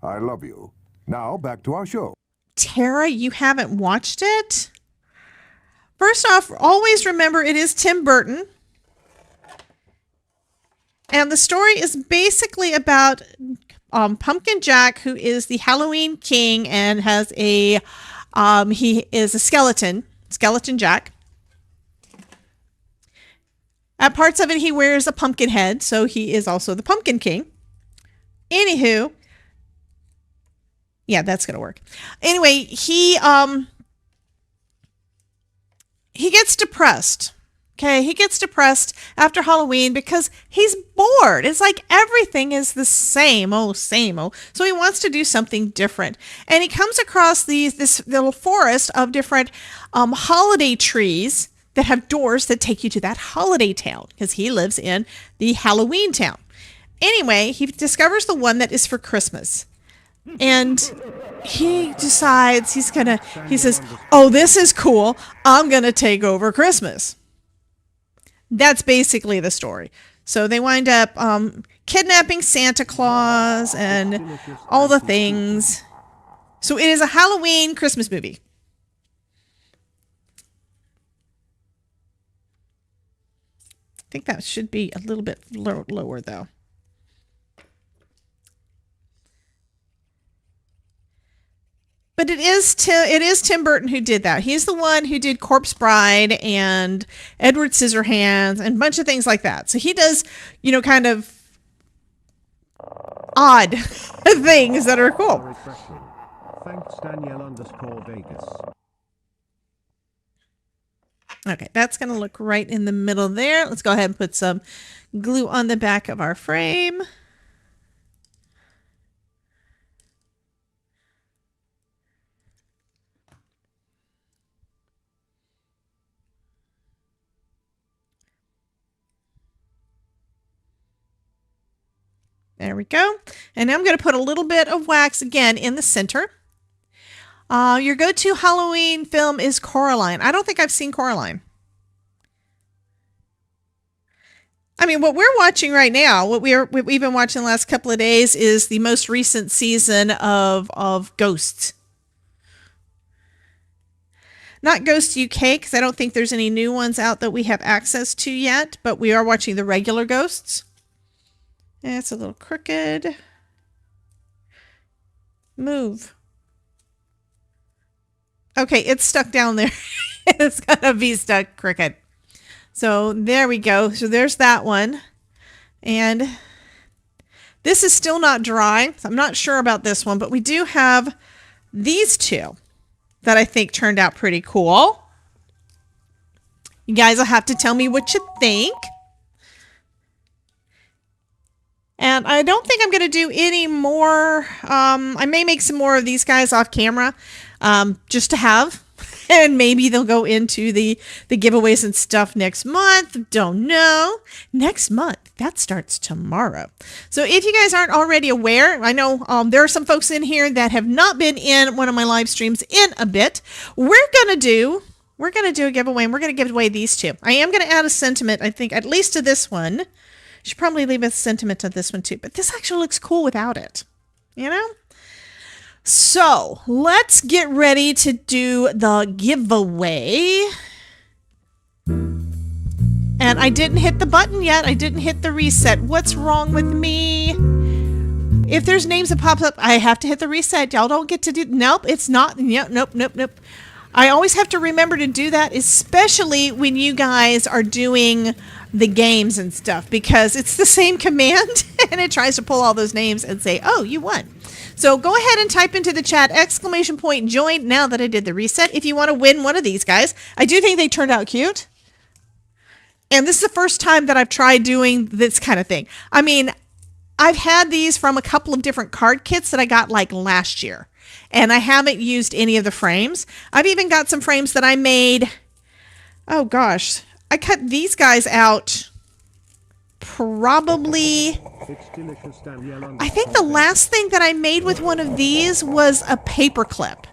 I love you. Now back to our show. Tara, you haven't watched it? First off, always remember it is Tim Burton. And the story is basically about Pumpkin Jack, who is the Halloween king and has a, he is a skeleton Jack. At parts of it, he wears a pumpkin head, so he is also the Pumpkin King. Anywho, yeah, that's gonna work. Anyway, he gets depressed. Okay, he gets depressed after Halloween because he's bored. It's like everything is the same old, same old. So he wants to do something different, and he comes across this little forest of different holiday trees that have doors that take you to that holiday town because he lives in the Halloween town. Anyway, he discovers the one that is for Christmas. And he decides he says, oh, this is cool. I'm going to take over Christmas. That's basically the story. So they wind up kidnapping Santa Claus and all the things. So it is a Halloween Christmas movie. I think that should be a little bit lower though. But it is Tim Burton who did that. He's the one who did Corpse Bride and Edward Scissorhands and a bunch of things like that. So he does, you know, kind of odd things that are cool. Thanks, Danielle_Vegas. Okay, that's going to look right in the middle there. Let's go ahead and put some glue on the back of our frame. There we go. And now I'm going to put a little bit of wax again in the center. Your go-to Halloween film is Coraline. I don't think I've seen Coraline. I mean, what we're watching right now, what we've been watching the last couple of days is the most recent season of Ghosts. Not Ghost UK, because I don't think there's any new ones out that we have access to yet, but we are watching the regular Ghosts. It's a little crooked. Move. Okay, it's stuck down there. It's gonna be stuck crooked. So there we go. So there's that one. And this is still not dry. I'm not sure about this one, but we do have these two that I think turned out pretty cool. You guys will have to tell me what you think. And I don't think I'm going to do any more. I may make some more of these guys off camera just to have. And maybe they'll go into the giveaways and stuff next month. Don't know. Next month. That starts tomorrow. So if you guys aren't already aware, I know there are some folks in here that have not been in one of my live streams in a bit. We're going to do a giveaway, and we're going to give away these two. I am going to add a sentiment, I think, at least to this one. Should probably leave a sentiment to this one too, but this actually looks cool without it, you know? So let's get ready to do the giveaway. And I didn't hit the button yet. I didn't hit the reset. What's wrong with me? If there's names that pops up, I have to hit the reset. Y'all don't get to do, nope, it's not, nope. I always have to remember to do that, especially when you guys are doing the games and stuff, because it's the same command and it tries to pull all those names and say, oh, you won. So go ahead and type into the chat !join now that I did the reset if you want to win one of these guys. I do think they turned out cute. And this is the first time that I've tried doing this kind of thing. I mean, I've had these from a couple of different card kits that I got like last year. And I haven't used any of the frames. I've even got some frames that I made. Oh gosh. I cut these guys out probably. I think the last thing that I made with one of these was a paperclip.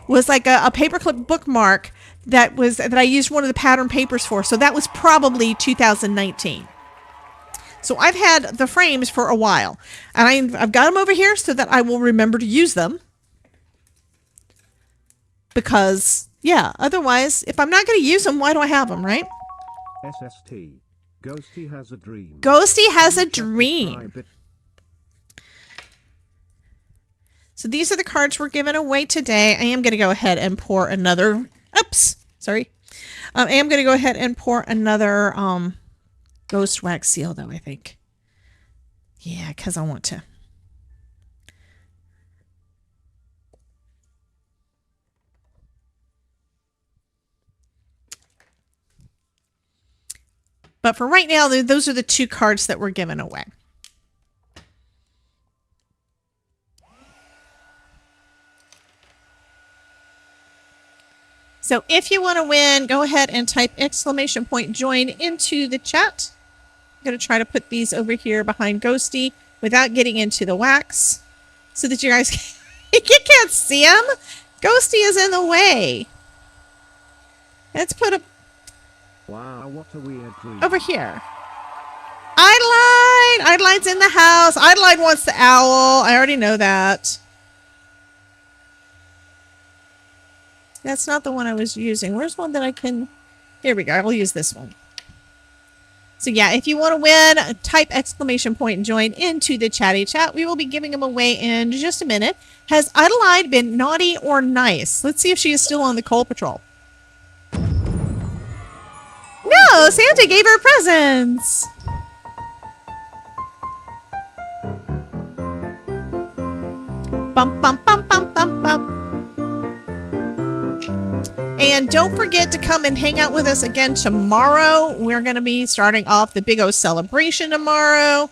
Was like a paperclip bookmark that I used one of the pattern papers for. So that was probably 2019. So I've had the frames for a while. And I've got them over here so that I will remember to use them. Because, yeah, otherwise, if I'm not going to use them, why do I have them, right? SST. Ghosty has a dream. Ghosty has a dream. So these are the cards we're giving away today. I am going to go ahead and pour another... Oops. Sorry. I am going to go ahead and pour another ghost wax seal, though, I think. Yeah, because I want to. But for right now, those are the two cards that we're giving away. So if you want to win, go ahead and type !join into the chat. I'm going to try to put these over here behind Ghosty without getting into the wax so that you guys you can't see him. Ghosty is in the way. Let's put a Wow, what a weird dream. over here. Idline! Idline's in the house. Idline wants the owl. I already know that. That's not the one I was using. Where's one that I can... Here we go. I'll use this one. So yeah, if you want to win, type !join into the chatty chat. We will be giving them away in just a minute. Has Idline been naughty or nice? Let's see if she is still on the coal patrol. No, Santa gave her presents. Bum, bum, bum, bum, bum, bum. And don't forget to come and hang out with us again tomorrow. We're going to be starting off the Big O celebration tomorrow.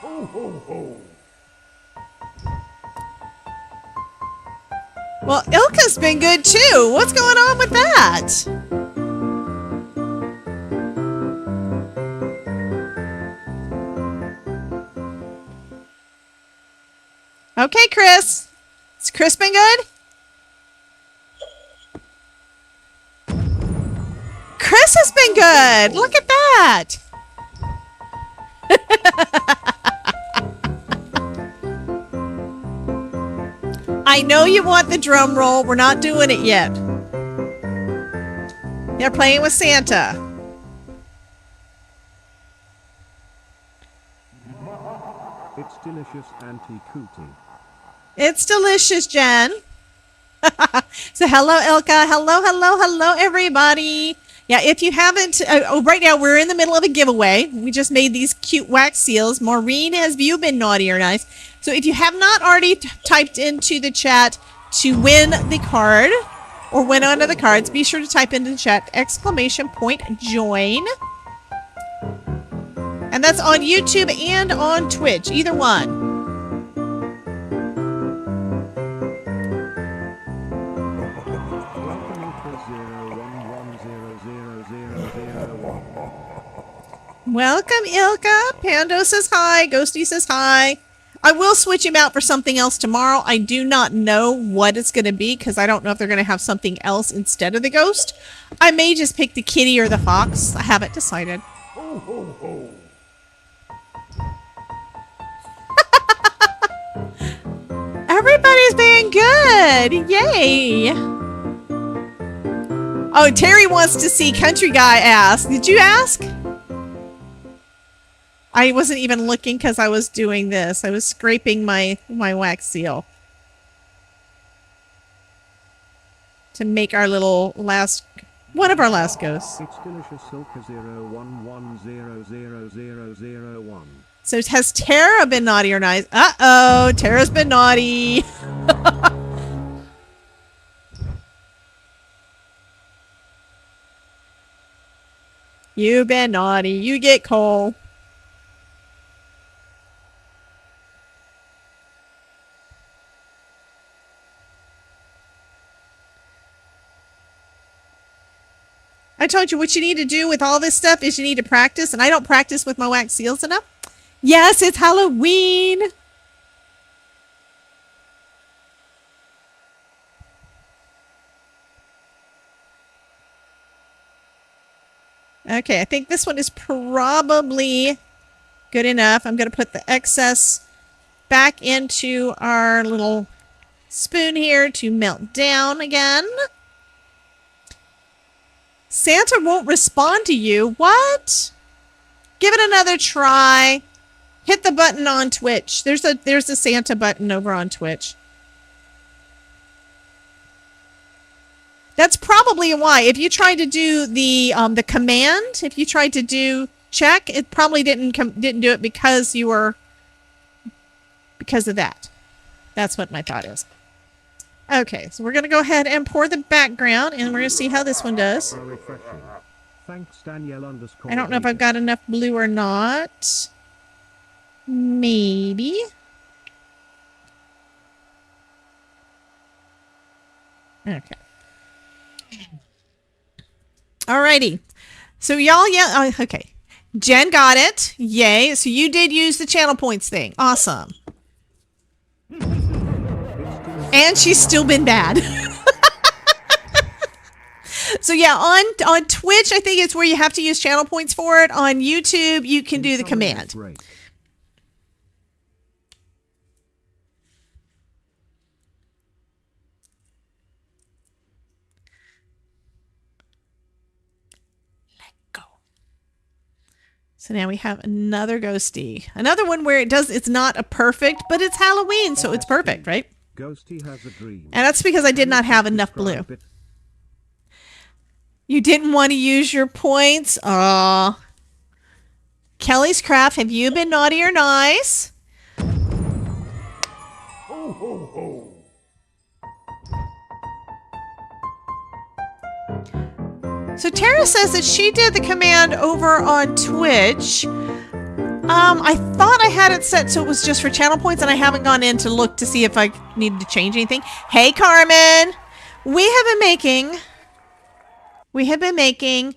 Ho, ho, ho. Well, Ilka's been good too. What's going on with that? Okay, Chris. Has Chris been good? Chris has been good. Look at that. I know you want the drum roll. We're not doing it yet. They're playing with Santa. It's delicious, Auntie Cootie. It's delicious, Jen. So hello, Ilka. Hello, everybody. Yeah, if you haven't, right now we're in the middle of a giveaway. We just made these cute wax seals. Maureen, has you been naughty or nice? So if you have not already typed into the chat to win the card or win one of the cards, be sure to type into the chat !join. And that's on YouTube and on Twitch, either one. Welcome, Ilka. Pando says hi. Ghosty says hi. I will switch him out for something else tomorrow. I do not know what it's going to be because I don't know if they're going to have something else instead of the ghost. I may just pick the kitty or the fox. I haven't decided. Everybody's being good. Yay. Oh, Terry wants to see Country Guy ask. Did you ask? I wasn't even looking because I was doing this. I was scraping my wax seal to make our little last, one of our last ghosts. It's delicious, Silka 011000001. So has Tara been naughty or nice? Uh-oh, Tara's been naughty. You've been naughty. You get coal. I told you what you need to do with all this stuff is you need to practice, and I don't practice with my wax seals enough. Yes, it's Halloween. Okay, I think this one is probably good enough. I'm going to put the excess back into our little spoon here to melt down again. Santa won't respond to you. What? Give it another try. Hit the button on Twitch. There's a Santa button over on Twitch. That's probably why. If you tried to do the command, if you tried to do check, it probably didn't do it because you were because of that. That's what my thought is. Okay, so we're going to go ahead and pour the background, and we're going to see how this one does. Thanks, Danielle _ I don't know if I've got enough blue or not. Maybe. Okay. Alrighty. So y'all, yeah, okay. Jen got it. Yay. So you did use the channel points thing. Awesome. And she's still been bad. So yeah, on Twitch, I think it's where you have to use channel points for it. On YouTube, you can do the command. Let go. So now we have another ghosty. Another one where it's not a perfect, but it's Halloween, so it's perfect, right? Ghosty has a dream. And that's because I did not have enough blue. You didn't want to use your points? Aw. Kelly's Craft, have you been naughty or nice? Ho, ho, ho. So Tara says that she did the command over on Twitch. I thought I had it set so it was just for channel points, and I haven't gone in to look to see if I needed to change anything. Hey, Carmen! We have been making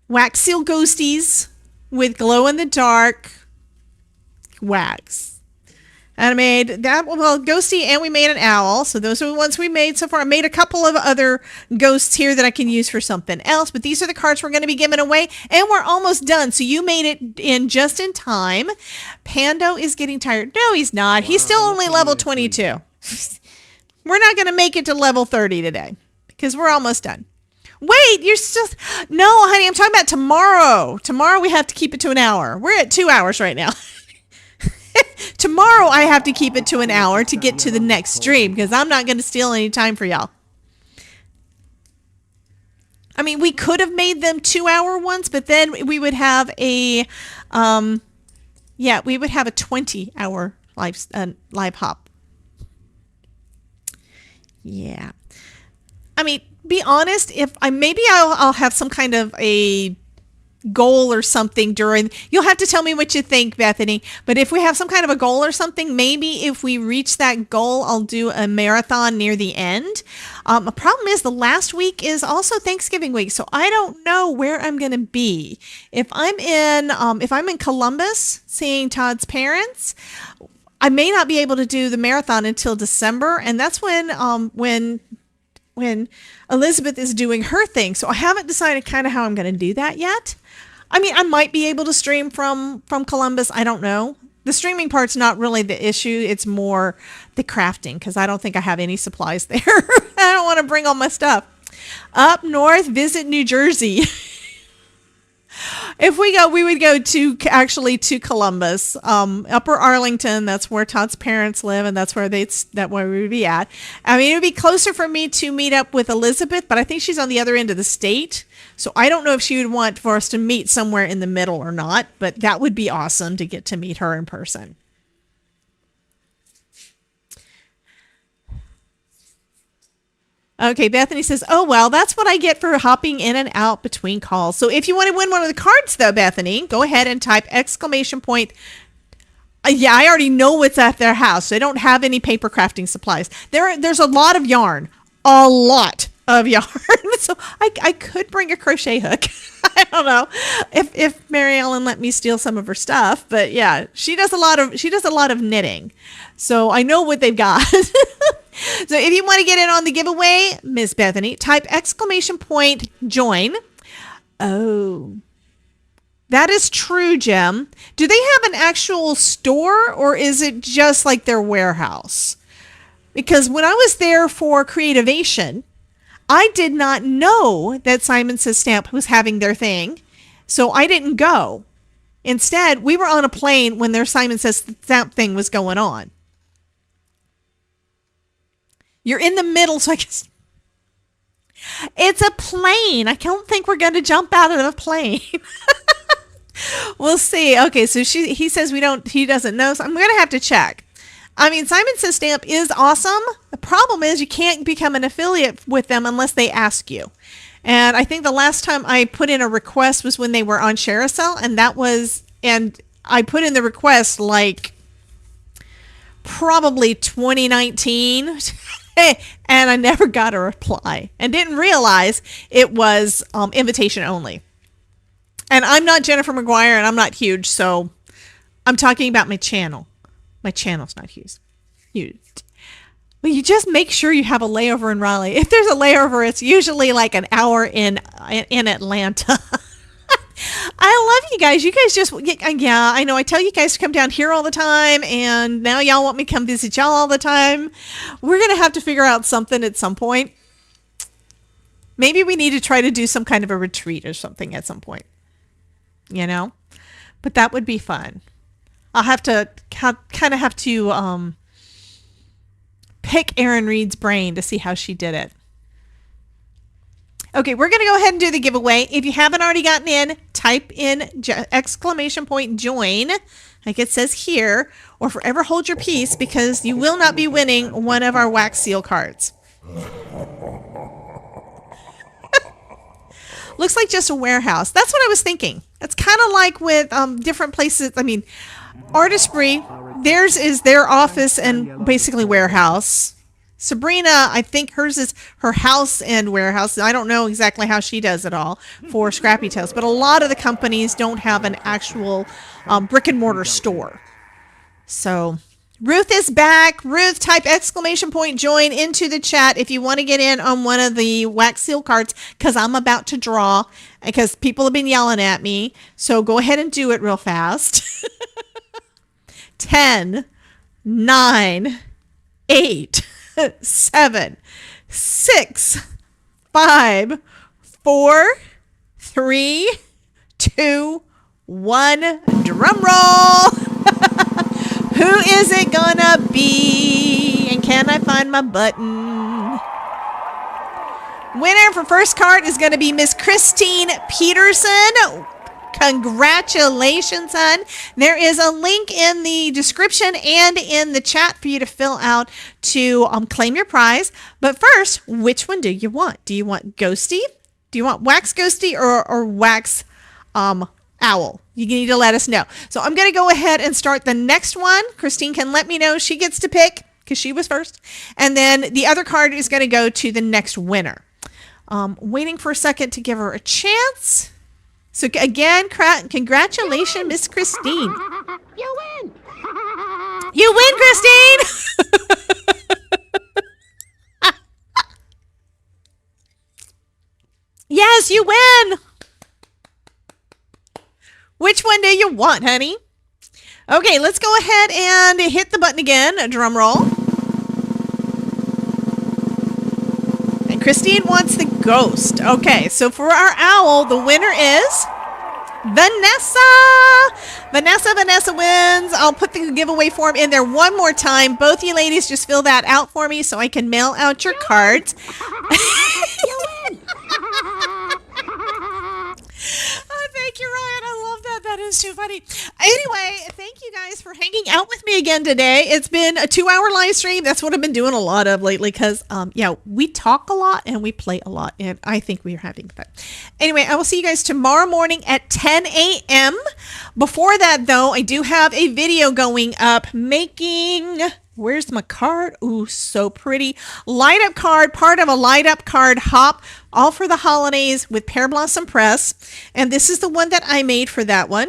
wax seal ghosties with glow-in-the-dark wax. And I made that, well, ghosty, and we made an owl. So those are the ones we made so far. I made a couple of other ghosts here that I can use for something else. But these are the cards we're going to be giving away. And we're almost done. So you made it in just in time. Pando is getting tired. No, he's not. He's still only level 22. We're not going to make it to level 30 today because we're almost done. Wait, you're still... No, honey, I'm talking about tomorrow. Tomorrow we have to keep it to an hour. We're at 2 hours right now. Tomorrow I have to keep it to an hour to get to the next stream because I'm not going to steal any time for y'all. I mean, we could have made them 2 hour ones, but then we would have a, we would have a 20 hour live hop. Yeah. I mean, be honest, maybe I'll have some kind of a goal or something during, you'll have to tell me what you think, Bethany, but if we have some kind of a goal or something, maybe if we reach that goal, I'll do a marathon near the end. A problem is the last week is also Thanksgiving week, so I don't know where I'm going to be. If I'm in Columbus seeing Todd's parents, I may not be able to do the marathon until December, and that's when Elizabeth is doing her thing. So I haven't decided kind of how I'm going to do that yet. I mean, I might be able to stream from Columbus. I don't know. The streaming part's not really the issue. It's more the crafting because I don't think I have any supplies there. I don't want to bring all my stuff. Up north, visit New Jersey. If we go, we would go to Columbus, Upper Arlington. That's where Todd's parents live, and that's where we would be at. I mean, it would be closer for me to meet up with Elizabeth, but I think she's on the other end of the state, so I don't know if she would want for us to meet somewhere in the middle or not. But that would be awesome to get to meet her in person. Okay, Bethany says, oh, well, that's what I get for hopping in and out between calls. So if you want to win one of the cards, though, Bethany, go ahead and type exclamation point. Yeah, I already know what's at their house. They don't have any paper crafting supplies. There's a lot of yarn. A lot of yarn. So I could bring a crochet hook. I don't know if Mary Ellen let me steal some of her stuff. But yeah, she does a lot of knitting. So I know what they've got. So if you want to get in on the giveaway, Miss Bethany, type exclamation point join. Oh, that is true, Jem. Do they have an actual store or is it just like their warehouse? Because when I was there for Creativation, I did not know that Simon Says Stamp was having their thing. So I didn't go. Instead, we were on a plane when their Simon Says Stamp thing was going on. You're in the middle, so I guess it's a plane. I don't think we're going to jump out of a plane. We'll see. Okay, so he says he doesn't know, so I'm going to have to check. I mean, Simon Says Stamp is awesome. The problem is you can't become an affiliate with them unless they ask you. And I think the last time I put in a request was when they were on Sharecell, and I put in the request like probably 2019. And I never got a reply and didn't realize it was invitation only. And I'm not Jennifer McGuire and I'm not huge, so I'm talking about my channel. My channel's not huge. But you just make sure you have a layover in Raleigh. If there's a layover, it's usually like an hour in Atlanta. I love you guys. You guys just, yeah, I know. I tell you guys to come down here all the time, and now y'all want me to come visit y'all all the time. We're going to have to figure out something at some point. Maybe we need to try to do some kind of a retreat or something at some point, you know? But that would be fun. I'll have to kind of have to pick Erin Reed's brain to see how she did it. Okay, we're going to go ahead and do the giveaway. If you haven't already gotten in, type in exclamation point join, like it says here, or forever hold your peace because you will not be winning one of our wax seal cards. Looks like just a warehouse. That's what I was thinking. It's kind of like with different places. I mean, Artistry, theirs is their office and basically warehouse. Sabrina, I think hers is her house and warehouse. I don't know exactly how she does it all for Scrappy Tales, but a lot of the companies don't have an actual brick and mortar store. So Ruth is back. Ruth, type exclamation point join into the chat if you want to get in on one of the wax seal cards because I'm about to draw because people have been yelling at me. So go ahead and do it real fast. 10, 9, 8, 7, 6, 5, 4, 3, 2, 1. Drum roll. Who is it gonna be? And can I find my button? Winner for first card is going to be Miss Christine Peterson. Congratulations, hon. There is a link in the description and in the chat for you to fill out to claim your prize. But first, which one do you want? Do you want Ghosty? Do you want Wax Ghosty or Wax Owl? You need to let us know. So I'm going to go ahead and start the next one. Christine can let me know. She gets to pick because she was first. And then the other card is going to go to the next winner. Waiting for a second to give her a chance. So again, congratulations, Miss Christine. You win! You win, Christine! Yes, you win! Which one do you want, honey? Okay, let's go ahead and hit the button again. A drum roll. And Christine wants the ghost. Okay, so for our owl, the winner is Vanessa. Vanessa wins. I'll put the giveaway form in there one more time. Both you ladies just fill that out for me so I can mail out your cards. You win! Oh, thank you, Ryan. I love that. That is too funny. Anyway, thank you guys for hanging out with me again today. It's been a 2-hour live stream. That's what I've been doing a lot of lately because, yeah, we talk a lot and we play a lot, and I think we're having fun. Anyway, I will see you guys tomorrow morning at 10 a.m. Before that, though, I do have a video going up making... Where's my card? Ooh, so pretty. Light up card, part of a light up card hop, all for the holidays with Pear Blossom Press. And this is the one that I made for that one.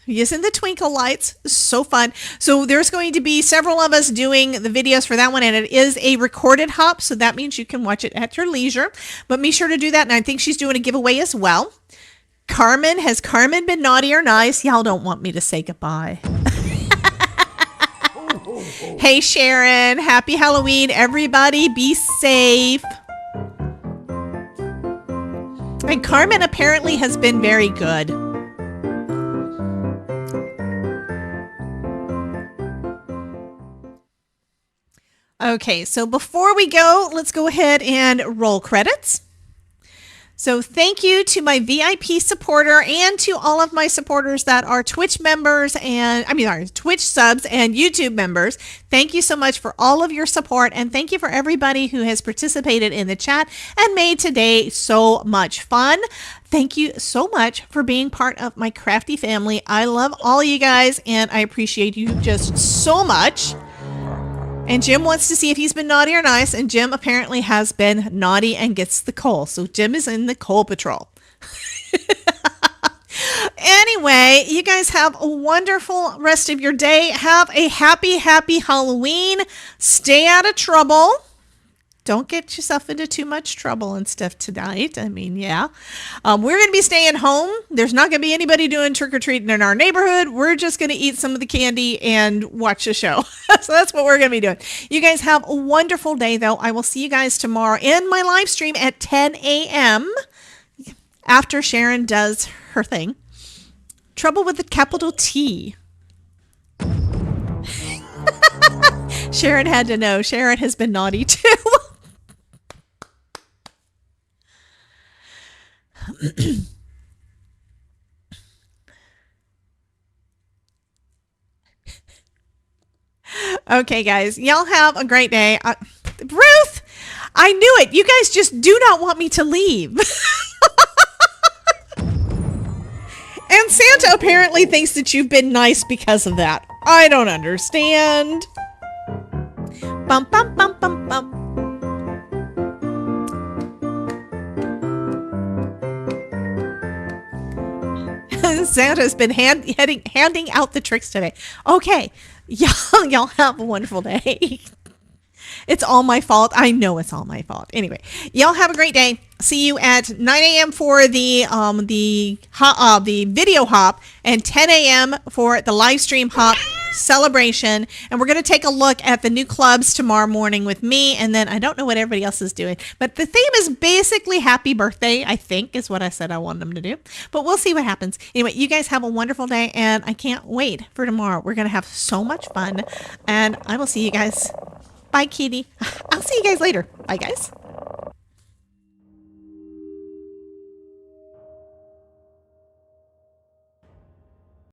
Using the twinkle lights. So fun. So there's going to be several of us doing the videos for that one, and it is a recorded hop, so that means you can watch it at your leisure. But be sure to do that, and I think she's doing a giveaway as well. Carmen, has Carmen been naughty or nice? Y'all don't want me to say goodbye. Hey Sharon, happy Halloween. Everybody be safe. And Carmen apparently has been very good. Okay, so before we go, let's go ahead and roll credits. So thank you to my VIP supporter and to all of my supporters that are Twitch members and Twitch subs and YouTube members. Thank you so much for all of your support, and thank you for everybody who has participated in the chat and made today so much fun. Thank you so much for being part of my crafty family. I love all you guys and I appreciate you just so much. And Jim wants to see if he's been naughty or nice, and Jim apparently has been naughty and gets the coal. So Jim is in the coal patrol. Anyway, you guys have a wonderful rest of your day. Have a happy, happy Halloween. Stay out of trouble. Don't get yourself into too much trouble and stuff tonight. I mean, yeah. We're going to be staying home. There's not going to be anybody doing trick-or-treating in our neighborhood. We're just going to eat some of the candy and watch the show. So that's what we're going to be doing. You guys have a wonderful day, though. I will see you guys tomorrow in my live stream at 10 a.m. after Sharon does her thing. Trouble with the capital T. Sharon had to know. Sharon has been naughty, too. Okay, guys, y'all have a great day. Ruth, I knew it. You guys just do not want me to leave. And Santa apparently thinks that you've been nice because of that. I don't understand. Bum, bum, bum, bum, bum. Santa's been handing out the tricks today. Okay, y'all have a wonderful day. It's all my fault. I know it's all my fault. Anyway, y'all have a great day. See you at 9 a.m. for the video hop and 10 a.m. for the live stream hop. celebration. And we're going to take a look at the new clubs tomorrow morning with me. And then I don't know what everybody else is doing. But the theme is basically happy birthday, I think, is what I said I wanted them to do. But we'll see what happens. Anyway, you guys have a wonderful day. And I can't wait for tomorrow. We're going to have so much fun. And I will see you guys. Bye, Kitty. I'll see you guys later. Bye, guys.